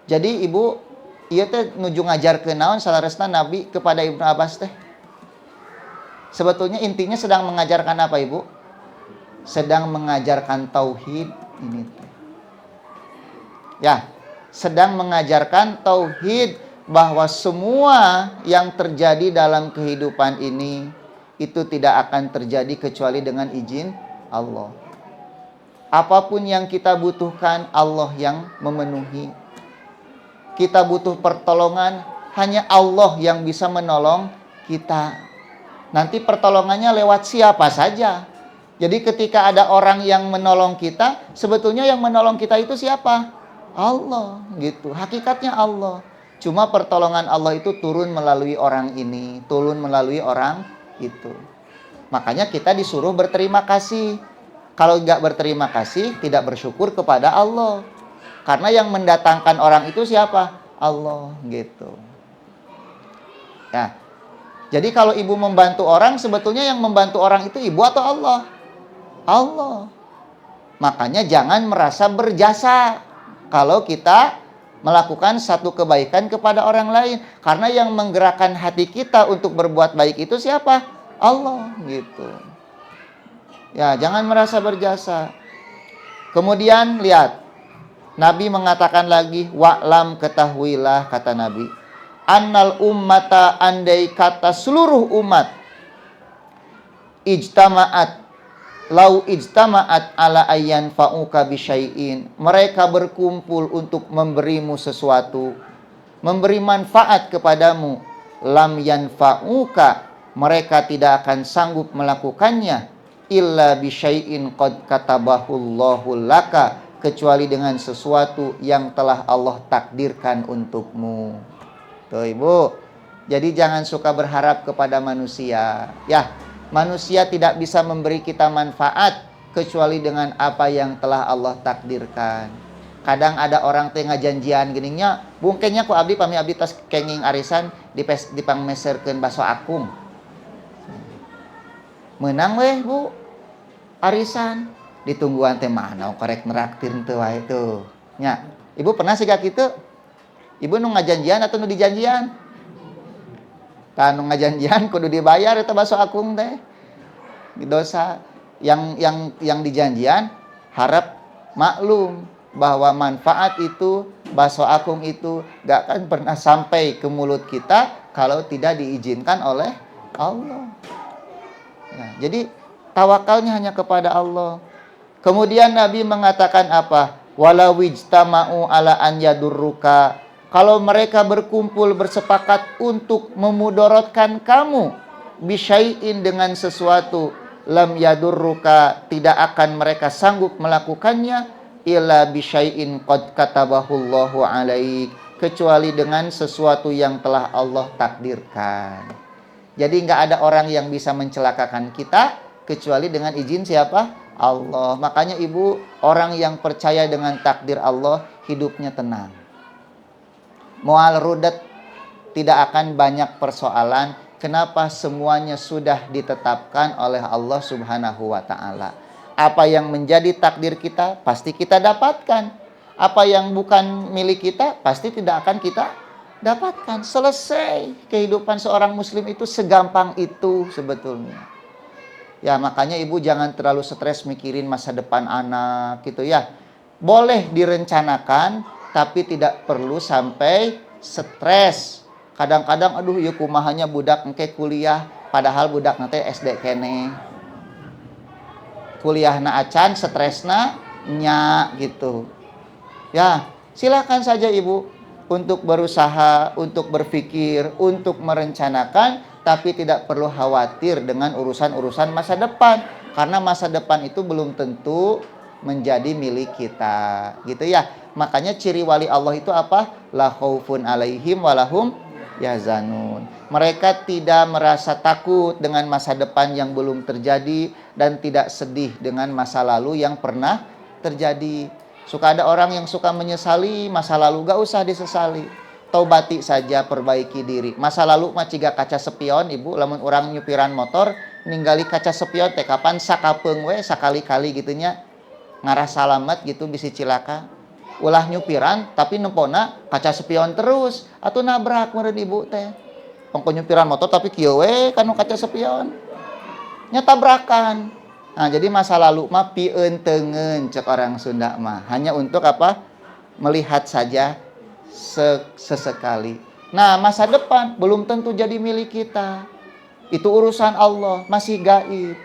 Jadi ibu, ieu teh nuju ngajarkeun naon salaresna Nabi kepada Ibnu Abbas teh? Sebetulnya intinya sedang mengajarkan apa, Ibu? Sedang mengajarkan tauhid ini teh. Ya, sedang mengajarkan tauhid, bahwa semua yang terjadi dalam kehidupan ini itu tidak akan terjadi kecuali dengan izin Allah. Apapun yang kita butuhkan, Allah yang memenuhi. Kita butuh pertolongan, hanya Allah yang bisa menolong kita. Nanti pertolongannya lewat siapa saja. Jadi ketika ada orang yang menolong kita, sebetulnya yang menolong kita itu siapa? Allah, gitu. Hakikatnya Allah. Cuma pertolongan Allah itu turun melalui orang ini, turun melalui orang itu. Makanya kita disuruh berterima kasih. Kalau nggak berterima kasih, tidak bersyukur kepada Allah. Karena yang mendatangkan orang itu siapa? Allah, gitu. Ya. Jadi kalau ibu membantu orang, sebetulnya yang membantu orang itu ibu atau Allah? Allah. Makanya jangan merasa berjasa kalau kita melakukan satu kebaikan kepada orang lain. Karena yang menggerakkan hati kita untuk berbuat baik itu siapa? Allah, gitu. Ya, jangan merasa berjasa. Kemudian lihat, Nabi mengatakan lagi, wa'lam, ketahuilah, kata Nabi, annal ummata, andai kata seluruh umat, ijtama'at, lau ijtama'at ala ayyan fa'uka bisyai'in, mereka berkumpul untuk memberimu sesuatu, memberi manfaat kepadamu, lam yanfa'uka, mereka tidak akan sanggup melakukannya, illa bisyai'in qad katabahullahu laka, kecuali dengan sesuatu yang telah Allah takdirkan untukmu. Tuh Ibu. Jadi jangan suka berharap kepada manusia. Ya, manusia tidak bisa memberi kita manfaat kecuali dengan apa yang telah Allah takdirkan. Kadang ada orang teh ngajanjian geningnya, bungkengnya ku abdi pami abdi tas kenging arisan dipangmeserkeun baso akung. Menang weh Bu arisan, ditungguan teh mana korek neraktir teu wae tuh. Nya, Ibu pernah siga kitu? Ibu nu ngajanjian atau nu dijanjian? Tah nu ngajanjian kudu dibayar eta baso akung teh. Dosa yang dijanjian harap maklum bahwa manfaat itu, baso akung itu gak akan pernah sampai ke mulut kita kalau tidak diizinkan oleh Allah. Ya, jadi tawakalnya hanya kepada Allah. Kemudian Nabi mengatakan apa? Walau ijtama'u ala an yadurruka. Kalau mereka berkumpul bersepakat untuk memudorotkan kamu bisyai'in dengan sesuatu, lam yadurruka, tidak akan mereka sanggup melakukannya illa bisyai'in qad katabahullahu alaik, kecuali dengan sesuatu yang telah Allah takdirkan. Jadi nggak ada orang yang bisa mencelakakan kita kecuali dengan izin siapa? Allah. Makanya ibu, orang yang percaya dengan takdir Allah hidupnya tenang. Mual rudet, tidak akan banyak persoalan. Kenapa? Semuanya sudah ditetapkan oleh Allah Subhanahu wa Ta'ala. Apa yang menjadi takdir kita pasti kita dapatkan. Apa yang bukan milik kita pasti tidak akan kita dapatkan. Selesai. Kehidupan seorang muslim itu segampang itu sebetulnya. Ya, makanya ibu jangan terlalu stres mikirin masa depan anak gitu ya. Boleh direncanakan, tapi tidak perlu sampai stres. Kadang-kadang aduh ya kumahanya budak engke kuliah, padahal budak nanti SD kene. Kuliahna acan, stresna nya gitu. Ya, silakan saja ibu untuk berusaha, untuk berpikir, untuk merencanakan, tapi tidak perlu khawatir dengan urusan-urusan masa depan, karena masa depan itu belum tentu menjadi milik kita, gitu ya. Makanya ciri wali Allah itu apa? La khaufun alaihim walahum yahzanun. Mereka tidak merasa takut dengan masa depan yang belum terjadi dan tidak sedih dengan masa lalu yang pernah terjadi. Suka ada orang yang suka menyesali masa lalu, gak usah disesali. Taubati saja, perbaiki diri. Masa lalu mah ciga kaca spion, ibu, lamun orang nyupiran motor ninggali kaca spion teh kapan sakapeung we sakali-kali gitunya. Ngarah salamet gitu bisi cilaka. Ulah nyupiran tapi nempona kaca spion terus, atuh nabrak meureun ibu teh. Pongko nyupiran motor tapi kieu we kanu kaca spion. Nya tabrakan. Nah, jadi masa lalu mah pieun teungeun cek orang Sunda mah. Hanya untuk apa? Melihat saja sesekali. Nah, masa depan belum tentu jadi milik kita. Itu urusan Allah, masih gaib.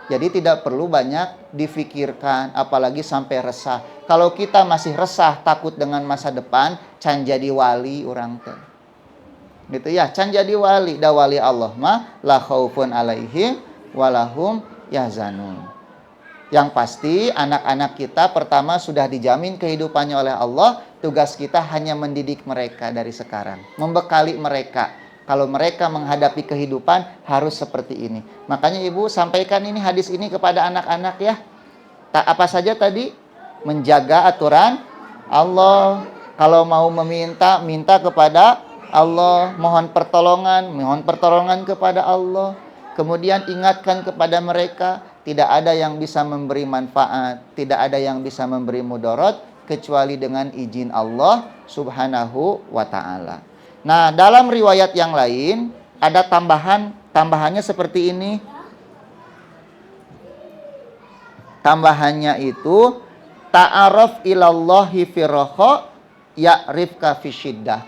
Jadi tidak perlu banyak difikirkan, apalagi sampai resah. Kalau kita masih resah, takut dengan masa depan, can jadi wali orang teh. Gitu ya, can jadi wali. Da wali Allah mah la khaufun alaihim walahum yahzanun. Yang pasti anak-anak kita pertama sudah dijamin kehidupannya oleh Allah. Tugas kita hanya mendidik mereka dari sekarang, membekali mereka. Kalau mereka menghadapi kehidupan harus seperti ini. Makanya ibu sampaikan ini hadis ini kepada anak-anak ya. Tak apa saja tadi, menjaga aturan Allah. Kalau mau meminta, minta kepada Allah. Mohon pertolongan kepada Allah. Kemudian ingatkan kepada mereka, tidak ada yang bisa memberi manfaat, tidak ada yang bisa memberi mudarat kecuali dengan izin Allah Subhanahu wa Ta'ala. Nah, dalam riwayat yang lain ada tambahannya seperti ini. Tambahannya itu ta'aruf ilallahi firraha ya'rifka fisyiddah.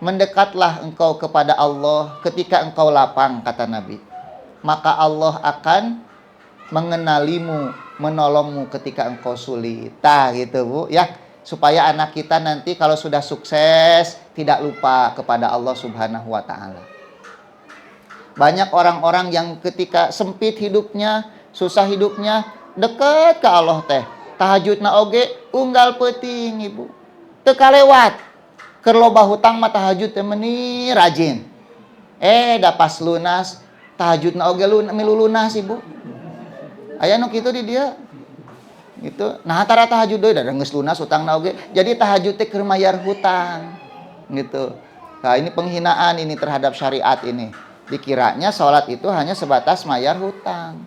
Mendekatlah engkau kepada Allah ketika engkau lapang, kata Nabi. Maka Allah akan mengenalimu, menolongmu ketika engkau sulit. Tah gitu bu, ya. Supaya anak kita nanti kalau sudah sukses tidak lupa kepada Allah Subhanahu wa Ta'ala. Banyak orang-orang yang ketika sempit hidupnya, susah hidupnya, dekat ke Allah teh. Tahajudna oge unggal peuting ibu. Teu kalewat. Keur loba hutang mah tahajud teh meuni rajin. Da pas lunas tahajudna oge milu lunas ibu. Aya nu kitu di dia. Gitu. Nah, antara tahajud deui da geus lunas hutangna oge. Jadi tahajud teh keur mayar hutang. Gitu. Nah, ini penghinaan ini terhadap syariat ini. Dikiranya salat itu hanya sebatas mayar hutang.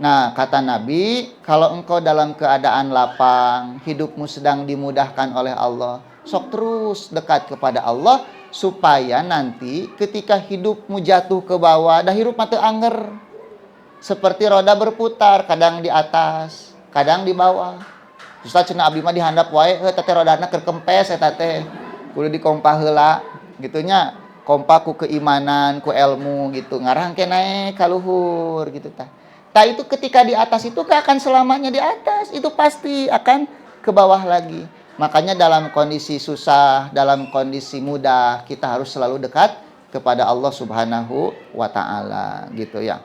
Nah, kata Nabi, kalau engkau dalam keadaan lapang, hidupmu sedang dimudahkan oleh Allah, sok terus dekat kepada Allah supaya nanti ketika hidupmu jatuh ke bawah, dah hirup mah teu anger. Seperti roda berputar, kadang di atas, kadang di bawah. Ustaz cenah abdi mah dihandap wae, teh rodana keur kempes eta teh. Kudu dikompah heula, gitu nya. Kompak ku keimanan, ku ilmu gitu. Ngarang ke naik ka luhur gitu tah. Nah itu ketika di atas itu gak akan selamanya di atas. Itu pasti akan ke bawah lagi. Makanya dalam kondisi susah, dalam kondisi mudah, kita harus selalu dekat kepada Allah Subhanahu wa Ta'ala, gitu ya.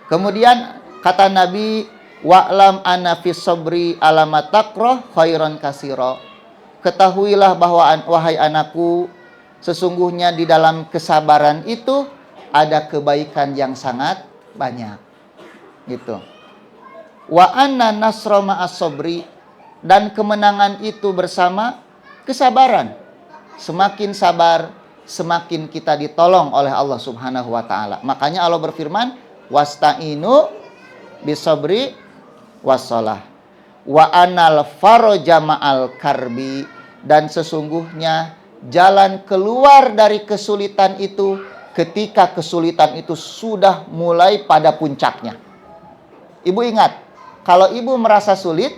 Kemudian kata Nabi, wa'lam anna fis sabri alamat takroh khairan kasiro. Ketahuilah bahwa wahai anakku, sesungguhnya di dalam kesabaran itu ada kebaikan yang sangat banyak. Gitu. Wa anna nasra ma'as sabri, dan kemenangan itu bersama kesabaran. Semakin sabar, semakin kita ditolong oleh Allah Subhanahu wa Ta'ala. Makanya Allah berfirman, wasta'inu bisabri wassalah. Wa anal faraja ma'al karbi, dan sesungguhnya jalan keluar dari kesulitan itu ketika kesulitan itu sudah mulai pada puncaknya. Ibu ingat, kalau ibu merasa sulit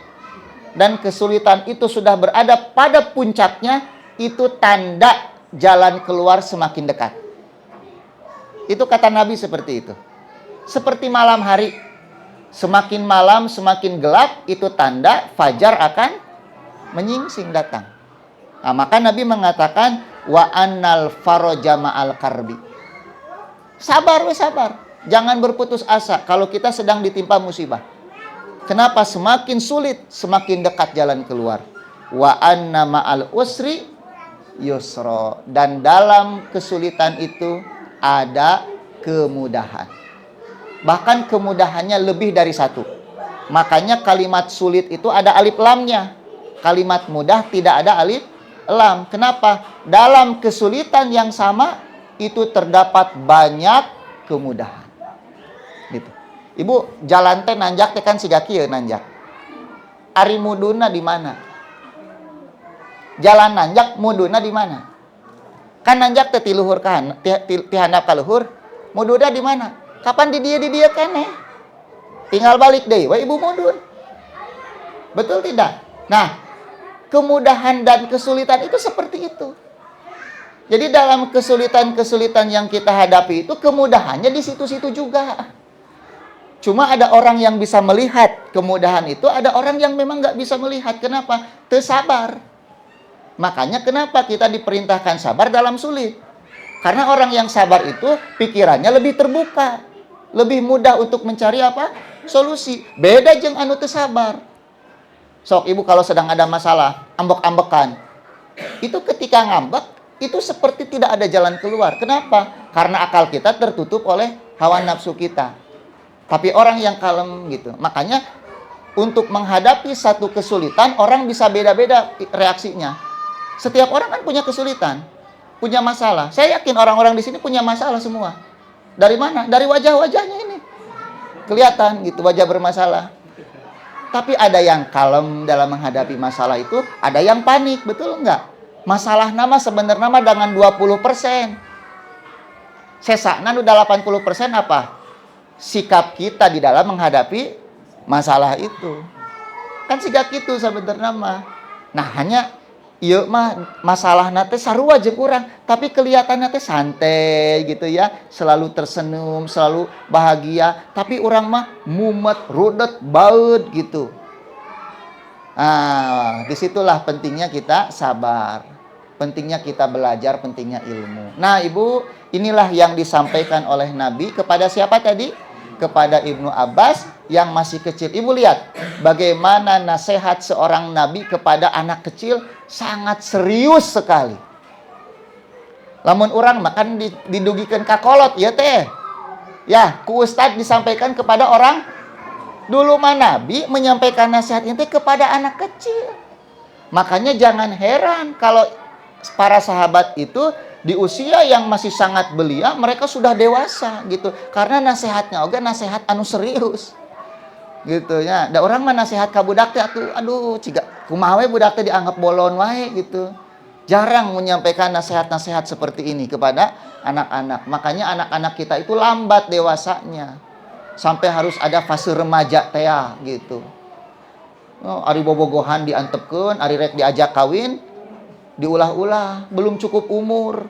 dan kesulitan itu sudah berada pada puncaknya, itu tanda jalan keluar semakin dekat. Itu kata Nabi seperti itu. Seperti malam hari, semakin malam semakin gelap, itu tanda fajar akan menyingsing datang. Nah, maka Nabi mengatakan wa annal faraja ma'al karbi. Sabar, sabar. Jangan berputus asa kalau kita sedang ditimpa musibah. Kenapa? Semakin sulit, semakin dekat jalan keluar. Wa anna ma'al usri yusra. Dan dalam kesulitan itu ada kemudahan. Bahkan kemudahannya lebih dari satu. Makanya kalimat sulit itu ada alif lamnya. Kalimat mudah tidak ada alif lam. Kenapa? Dalam kesulitan yang sama itu terdapat banyak kemudahan. Gitu. Ibu jalan teh nanjak teh kan siga kieu nanjak. Ari muduna di mana? Jalan nanjak muduna di mana? Kan nanjak teh ti luhur ka ti handap ka luhur. Muduna di mana? Kapan di dia keneh? Tinggal balik deui we ibu mudun. Betul tidak? Nah, kemudahan dan kesulitan itu seperti itu. Jadi dalam kesulitan-kesulitan yang kita hadapi itu kemudahannya di situ-situ juga. Cuma ada orang yang bisa melihat kemudahan itu, ada orang yang memang nggak bisa melihat. Kenapa? Tersabar. Makanya kenapa kita diperintahkan sabar dalam sulit? Karena orang yang sabar itu pikirannya lebih terbuka, lebih mudah untuk mencari apa? Solusi. Beda jeung anu teu sabar. Sok ibu kalau sedang ada masalah, ambek-ambekan. Itu ketika ngambek, itu seperti tidak ada jalan keluar. Kenapa? Karena akal kita tertutup oleh hawa nafsu kita. Tapi orang yang kalem gitu. Makanya untuk menghadapi satu kesulitan, orang bisa beda-beda reaksinya. Setiap orang kan punya kesulitan, punya masalah. Saya yakin orang-orang di sini punya masalah semua. Dari mana? Dari wajah-wajahnya ini. Kelihatan gitu wajah bermasalah. Tapi ada yang kalem dalam menghadapi masalah itu, ada yang panik, betul enggak? Masalah nama sebenarnya dengan 20%. Sesakna udah 80% apa? Sikap kita di dalam menghadapi masalah itu. Kan sikap gitu sebenarnya mah. Nah, hanya ieu mah masalahna teh sarua jeung urang, tapi kelihatannya teh santai gitu ya, selalu tersenyum, selalu bahagia, tapi urang mah mumet, rudet, baut gitu. Ah, disitulah pentingnya kita sabar. Pentingnya kita belajar, pentingnya ilmu. Nah, Ibu, inilah yang disampaikan oleh Nabi kepada siapa tadi? Kepada Ibnu Abbas yang masih kecil. Ibu lihat bagaimana nasihat seorang Nabi kepada anak kecil sangat serius sekali. Lamun orang makan didugikan kakolot, ya teh. Ya, ku ustad disampaikan kepada orang. Dulu mah Nabi menyampaikan nasihat ini kepada anak kecil. Makanya jangan heran kalau para sahabat itu di usia yang masih sangat belia, mereka sudah dewasa gitu. Karena nasihatnya oge nasihat anu serius. Gitu ya. Da orang mah nasihat ka budak teh aduh ciga kumaha we budak teh dianggap bolon wae gitu. Jarang menyampaikan nasihat-nasihat seperti ini kepada anak-anak. Makanya anak-anak kita itu lambat dewasanya. Sampai harus ada fase remaja teh gitu. Oh, ari bobogohan diantepkeun, ari rek diajak kawin diulah-ulah, belum cukup umur.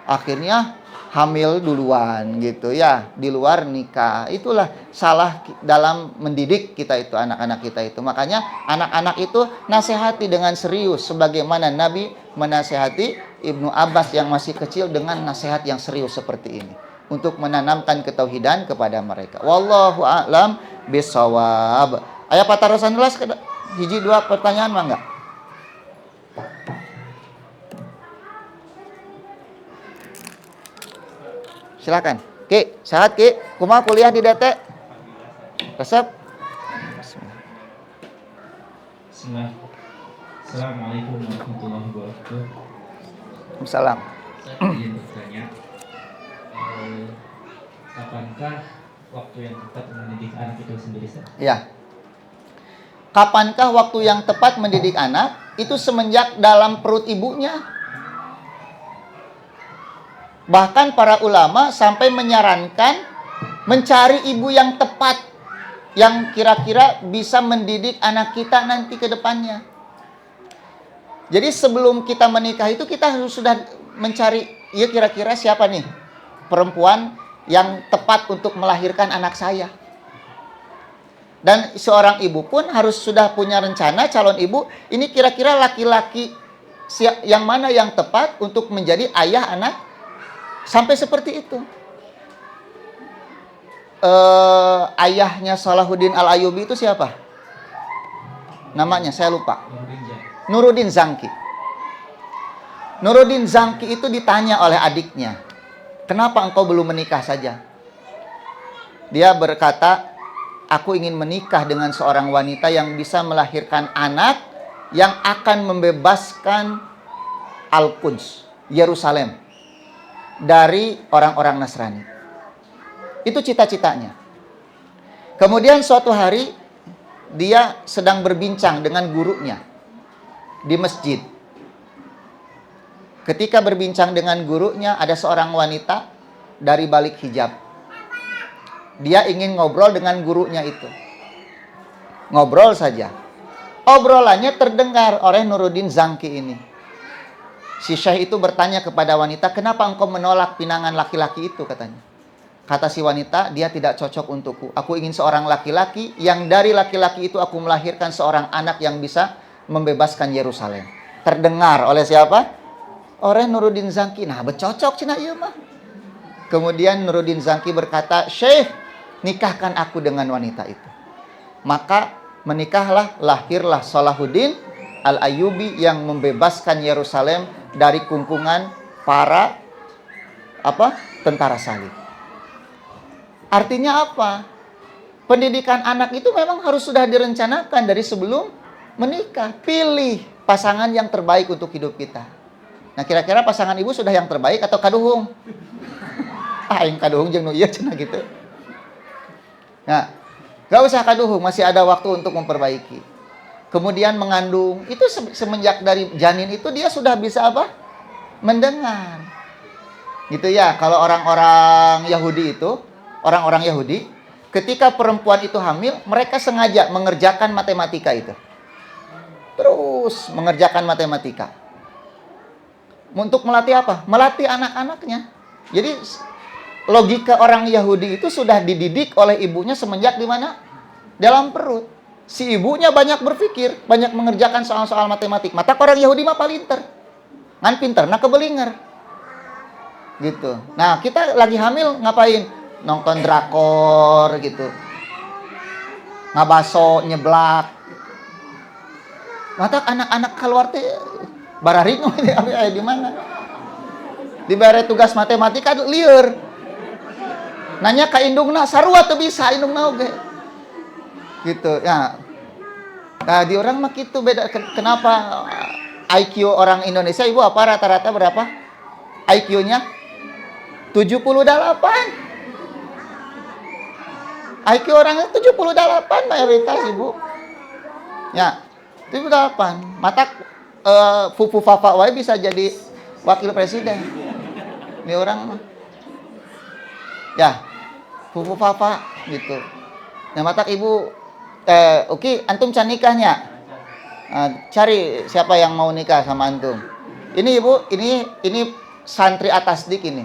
Akhirnya hamil duluan gitu ya, di luar nikah. Itulah salah dalam mendidik kita itu, anak-anak kita itu. Makanya anak-anak itu nasihati dengan serius sebagaimana Nabi menasihati Ibnu Abbas yang masih kecil dengan nasihat yang serius seperti ini untuk menanamkan ketauhidan kepada mereka. Wallahu a'lam bishawab. Aya patarosan jelas hiji dua pertanyaan mah enggak? Silakan. Ki, sehat Ki? Kumaha kuliah di DT? Resep? Bismillah. Assalamualaikum warahmatullahi wabarakatuh. Waalaikumsalam. Saya ingin bertanya, kapankah waktu yang tepat mendidik anak itu sendiri? Ya. Kapankah waktu yang tepat mendidik anak? Itu semenjak dalam perut ibunya. Bahkan para ulama sampai menyarankan mencari ibu yang tepat, yang kira-kira bisa mendidik anak kita nanti ke depannya. Jadi sebelum kita menikah itu kita harus sudah mencari, ya kira-kira siapa nih perempuan yang tepat untuk melahirkan anak saya. Dan seorang ibu pun harus sudah punya rencana, calon ibu, ini kira-kira laki-laki yang mana yang tepat untuk menjadi ayah anak. Sampai seperti itu. Ayahnya Salahuddin Al-Ayyubi itu siapa? Namanya saya lupa. Nuruddin Zangki. Nuruddin Zangki itu ditanya oleh adiknya, kenapa engkau belum menikah saja? Dia berkata, aku ingin menikah dengan seorang wanita yang bisa melahirkan anak yang akan membebaskan Al-Quds, Yerusalem, dari orang-orang Nasrani. Itu cita-citanya. Kemudian suatu hari dia sedang berbincang dengan gurunya di masjid. Ketika berbincang dengan gurunya, ada seorang wanita dari balik hijab. Dia ingin ngobrol dengan gurunya itu. Ngobrol saja. Obrolannya terdengar oleh Nuruddin Zangki ini. Si syekh itu bertanya kepada wanita, kenapa engkau menolak pinangan laki-laki itu, katanya. Kata si wanita, dia tidak cocok untukku. Aku ingin seorang laki-laki yang dari laki-laki itu aku melahirkan seorang anak yang bisa membebaskan Yerusalem. Terdengar oleh siapa? Oleh Nuruddin Zangki. Nah, bercocok cina ieu mah. Kemudian Nuruddin Zangki berkata, Syekh, nikahkan aku dengan wanita itu. Maka menikahlah, lahirlah Salahuddin Al-Ayyubi yang membebaskan Yerusalem dari kungkungan para tentara salib. Artinya apa? Pendidikan anak itu memang harus sudah direncanakan dari sebelum menikah. Pilih pasangan yang terbaik untuk hidup kita. Nah, kira-kira pasangan ibu sudah yang terbaik atau kaduhung? Yang kaduhung jeung nu ieu cenah gitu. Nah, gak usah kaduhung, masih ada waktu untuk memperbaiki. Kemudian mengandung, itu semenjak dari janin itu dia sudah bisa apa? Mendengar. Gitu ya, kalau orang-orang Yahudi itu, orang-orang Yahudi, ketika perempuan itu hamil, mereka sengaja mengerjakan matematika itu. Terus mengerjakan matematika. Untuk melatih apa? Melatih anak-anaknya. Jadi logika orang Yahudi itu sudah dididik oleh ibunya semenjak di mana? Dalam perut. Si ibunya banyak berpikir, banyak mengerjakan soal-soal matematik. Mata orang Yahudi mah palinter. Ngan pinter, nah kebelinger. Gitu. Nah, kita lagi hamil ngapain? Nonton drakor gitu. Ngabaso, nyeblak. Mata anak-anak keluar teh bararing di mana? Dibere tugas matematika lieur. Nanya ka indungna, sarua teu bisa indungna oge. Gitu ya. Nah, di orang mah gitu beda. Kenapa IQ orang Indonesia ibu apa rata-rata berapa? IQ-nya 78. IQ orangnya 78 mayoritas ibu. Ya, 78. Mata Fufu Fafa wae bisa jadi wakil presiden. Ini orang mah. Ya, Fufu Fafa gitu. Nah, mata ibu oke, antum can nikahnya. Cari siapa yang mau nikah sama antum. Ini ibu, ini santri atas dik ini.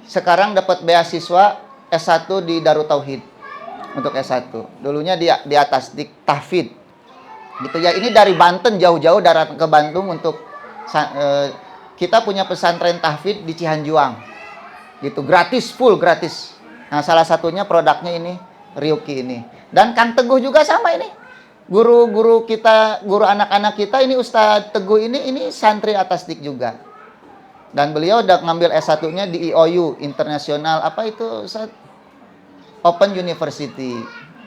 sekarang dapat beasiswa S1 di Darut Tauhid untuk S1. Dulunya di atas di tahfidz. Gitu ya. Ini dari Banten jauh-jauh darat ke Bandung untuk kita punya pesantren tahfidz di Cihanjuang. Gitu, gratis, full gratis. Nah, salah satunya produknya ini Ryuki ini. Dan Kang Teguh juga sama ini. Guru-guru kita, guru anak-anak kita ini Ustadz Teguh ini santri atas dik juga. Dan beliau udah ngambil S1-nya di IOU, Internasional apa itu Ustadz? Open University.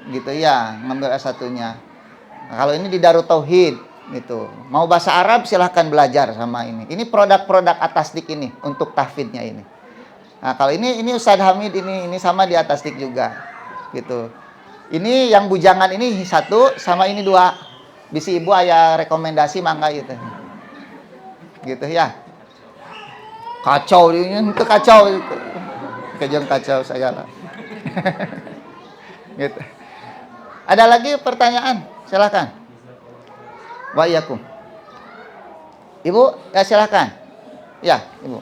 Gitu ya, ngambil S1-nya. Nah, kalau ini di Darut Tauhid gitu. Mau bahasa Arab silahkan belajar sama ini. Ini produk-produk atas dik ini untuk tahfidznya ini. Nah, kalau ini Ustadz Hamid ini sama di atas dik juga. Gitu. Ini yang bujangan ini 1 sama ini 2. Bisi ibu aya rekomendasi mangga gitu. Gitu ya. Kacau ini itu kacau itu. Kejeng kacau segala. Gitu. Ada lagi pertanyaan? Silakan. Wa iyyakum. Ibu, ya silakan. Ya, Ibu.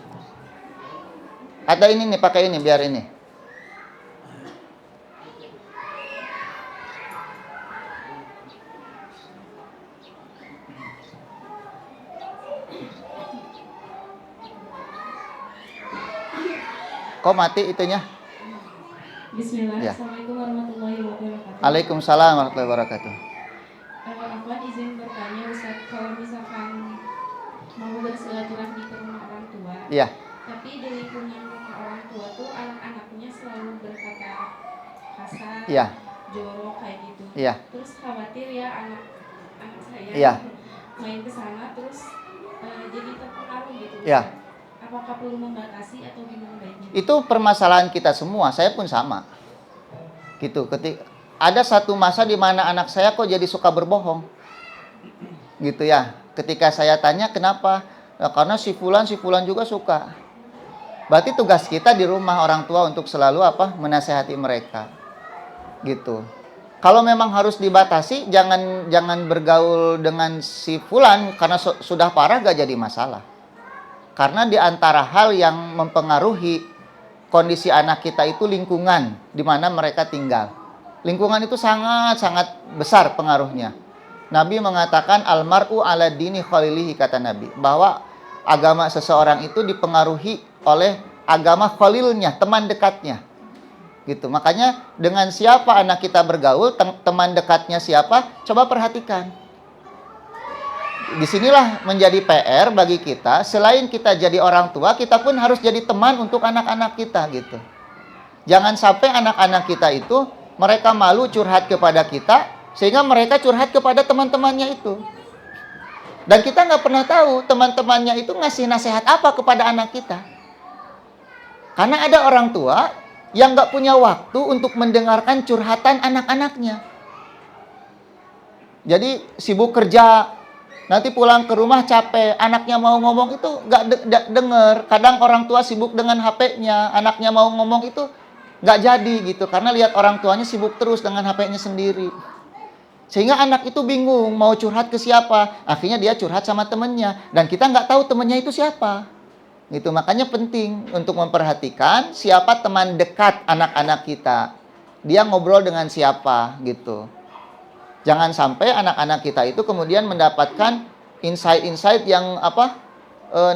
Ada ini nih, pakai ini biar ini. Kok mati itunya? Bismillah. Ya. Assalamualaikum warahmatullahi wabarakatuh. Waalaikumsalam warahmatullahi wabarakatuh. Afwan izin bertanya Ustaz, kalau misalkan mau bersilaturahmi ke rumah orang tua, Iya. tapi di lingkungan rumah orang tua tuh anak-anaknya selalu berkata kasar, Iya. jorok kayak gitu. Iya. Terus khawatir ya anak saya Iya. main ke sana terus jadi terpengaruh gitu. Iya. Ustaz. Apakah perlu membatasi atau gimana baiknya? Itu permasalahan kita semua, saya pun sama. Gitu, ada satu masa di mana anak saya kok jadi suka berbohong. Gitu ya. Ketika saya tanya kenapa? Ya, karena si fulan juga suka. Berarti tugas kita di rumah orang tua untuk selalu menasehati mereka. Gitu. Kalau memang harus dibatasi, jangan bergaul dengan si fulan karena sudah parah gak jadi masalah. Karena di antara hal yang mempengaruhi kondisi anak kita itu lingkungan di mana mereka tinggal. Lingkungan itu sangat-sangat besar pengaruhnya. Nabi mengatakan almar'u ala dini khalilihi, kata Nabi, bahwa agama seseorang itu dipengaruhi oleh agama khalilnya, teman dekatnya. Gitu. Makanya dengan siapa anak kita bergaul, teman dekatnya siapa, coba perhatikan. Disinilah menjadi PR bagi kita. Selain kita jadi orang tua, kita pun harus jadi teman untuk anak-anak kita gitu. Jangan sampai anak-anak kita itu mereka malu curhat kepada kita, sehingga mereka curhat kepada teman-temannya itu. Dan kita nggak pernah tahu teman-temannya itu ngasih nasihat apa kepada anak kita. Karena ada orang tua yang nggak punya waktu untuk mendengarkan curhatan anak-anaknya. Jadi sibuk kerja, nanti pulang ke rumah capek, anaknya mau ngomong itu nggak denger. Kadang orang tua sibuk dengan HP-nya, anaknya mau ngomong itu nggak jadi gitu. Karena lihat orang tuanya sibuk terus dengan HP-nya sendiri. Sehingga anak itu bingung mau curhat ke siapa. Akhirnya dia curhat sama temennya. Dan kita nggak tahu temennya itu siapa. Gitu. Makanya penting untuk memperhatikan siapa teman dekat anak-anak kita. Dia ngobrol dengan siapa gitu. Jangan sampai anak-anak kita itu kemudian mendapatkan insight-insight yang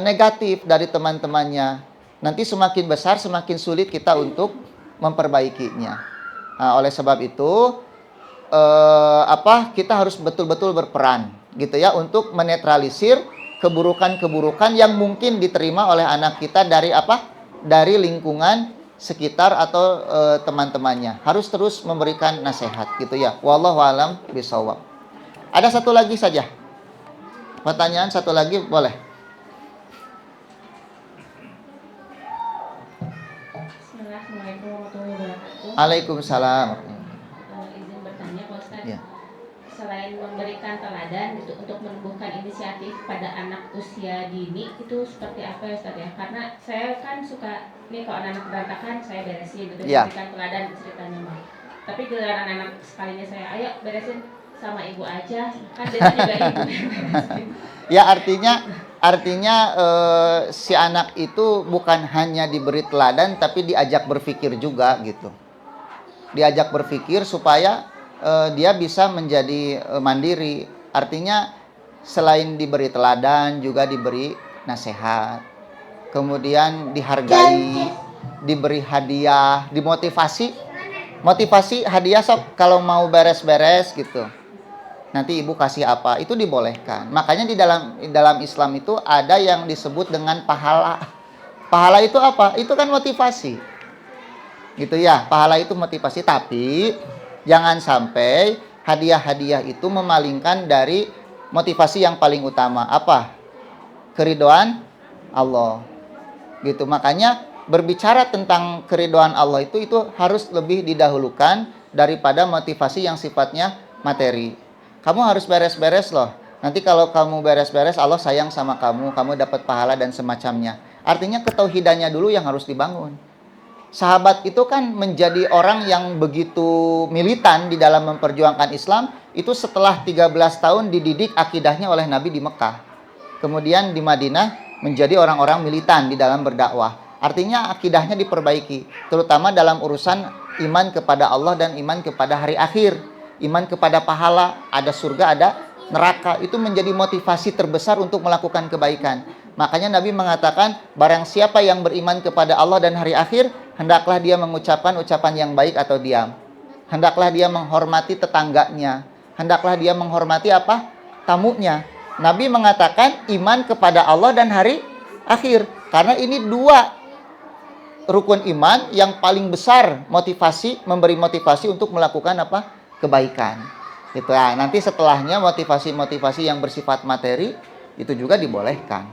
negatif dari teman-temannya. Nanti semakin besar semakin sulit kita untuk memperbaikinya. Nah, oleh sebab itu kita harus betul-betul berperan gitu ya untuk menetralisir keburukan-keburukan yang mungkin diterima oleh anak kita dari lingkungan sekitar atau teman-temannya. Harus terus memberikan nasihat gitu ya. Wallahu a'lam bishawab. Ada satu lagi saja. Pertanyaan satu lagi boleh. Assalamualaikum warahmatullahi wabarakatuh. Waalaikumsalam. Izin bertanya Pak Ustaz. Ya. Selain memberikan teladan gitu untuk menumbuhkan inisiatif pada anak usia dini itu seperti apa ya Ustaz ya? Karena saya kan suka nih kalau anak berantakan saya beresin gitu, Ya. memberikan teladan ceritanya mah. Tapi giliran anak sekalinya saya ayo beresin sama ibu aja, kan dia juga ibu. Ya artinya artinya si anak itu bukan hanya diberi teladan tapi diajak berpikir juga gitu. Diajak berpikir supaya dia bisa menjadi mandiri. Artinya selain diberi teladan juga diberi nasihat. Kemudian dihargai, diberi hadiah, dimotivasi. Motivasi hadiah sok kalau mau beres-beres gitu. Nanti ibu kasih apa, itu dibolehkan. Makanya di dalam Islam itu ada yang disebut dengan pahala. Pahala itu apa? Itu kan motivasi. Gitu ya, pahala itu motivasi. Tapi jangan sampai hadiah-hadiah itu memalingkan dari motivasi yang paling utama. Apa? Keridhaan Allah. Gitu. Makanya berbicara tentang keridhaan Allah itu harus lebih didahulukan daripada motivasi yang sifatnya materi. Kamu harus beres-beres loh. Nanti kalau kamu beres-beres, Allah sayang sama kamu, kamu dapat pahala dan semacamnya. Artinya ketauhidannya dulu yang harus dibangun. Sahabat itu kan menjadi orang yang begitu militan di dalam memperjuangkan Islam, itu setelah 13 tahun dididik akidahnya oleh Nabi di Mekah. Kemudian di Madinah menjadi orang-orang militan di dalam berdakwah. Artinya akidahnya diperbaiki, terutama dalam urusan iman kepada Allah dan iman kepada hari akhir. Iman kepada pahala, ada surga, ada neraka. Itu menjadi motivasi terbesar untuk melakukan kebaikan. Makanya Nabi mengatakan, barang siapa yang beriman kepada Allah dan hari akhir, hendaklah dia mengucapkan ucapan yang baik atau diam. Hendaklah dia menghormati tetangganya. Hendaklah dia menghormati apa? Tamunya. Nabi mengatakan iman kepada Allah dan hari akhir. Karena ini dua rukun iman yang paling besar motivasi, memberi motivasi untuk melakukan apa? Kebaikan. Gitu ya. Nanti setelahnya motivasi-motivasi yang bersifat materi itu juga dibolehkan.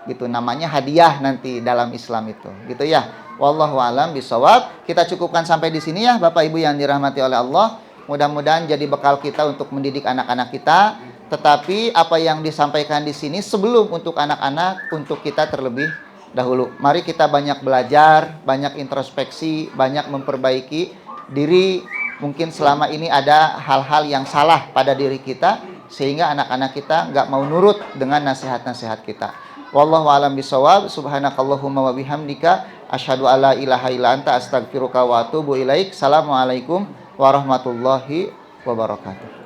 Gitu, namanya hadiah nanti dalam Islam itu. Gitu ya. Wallahu a'lam bishawab. Kita cukupkan sampai di sini ya Bapak Ibu yang dirahmati oleh Allah. Mudah-mudahan jadi bekal kita untuk mendidik anak-anak kita. Tetapi apa yang disampaikan di sini sebelum untuk anak-anak, untuk kita terlebih dahulu. Mari kita banyak belajar, banyak introspeksi, banyak memperbaiki diri. Mungkin selama ini ada hal-hal yang salah pada diri kita, sehingga anak-anak kita nggak mau nurut dengan nasihat-nasihat kita. Wallahu a'lam bishawab. Subhanakallahumma wa bihamdika asyhadu alla ilaha illa anta astaghfiruka wa atubu ilaik. Assalamualaikum warahmatullahi wabarakatuh.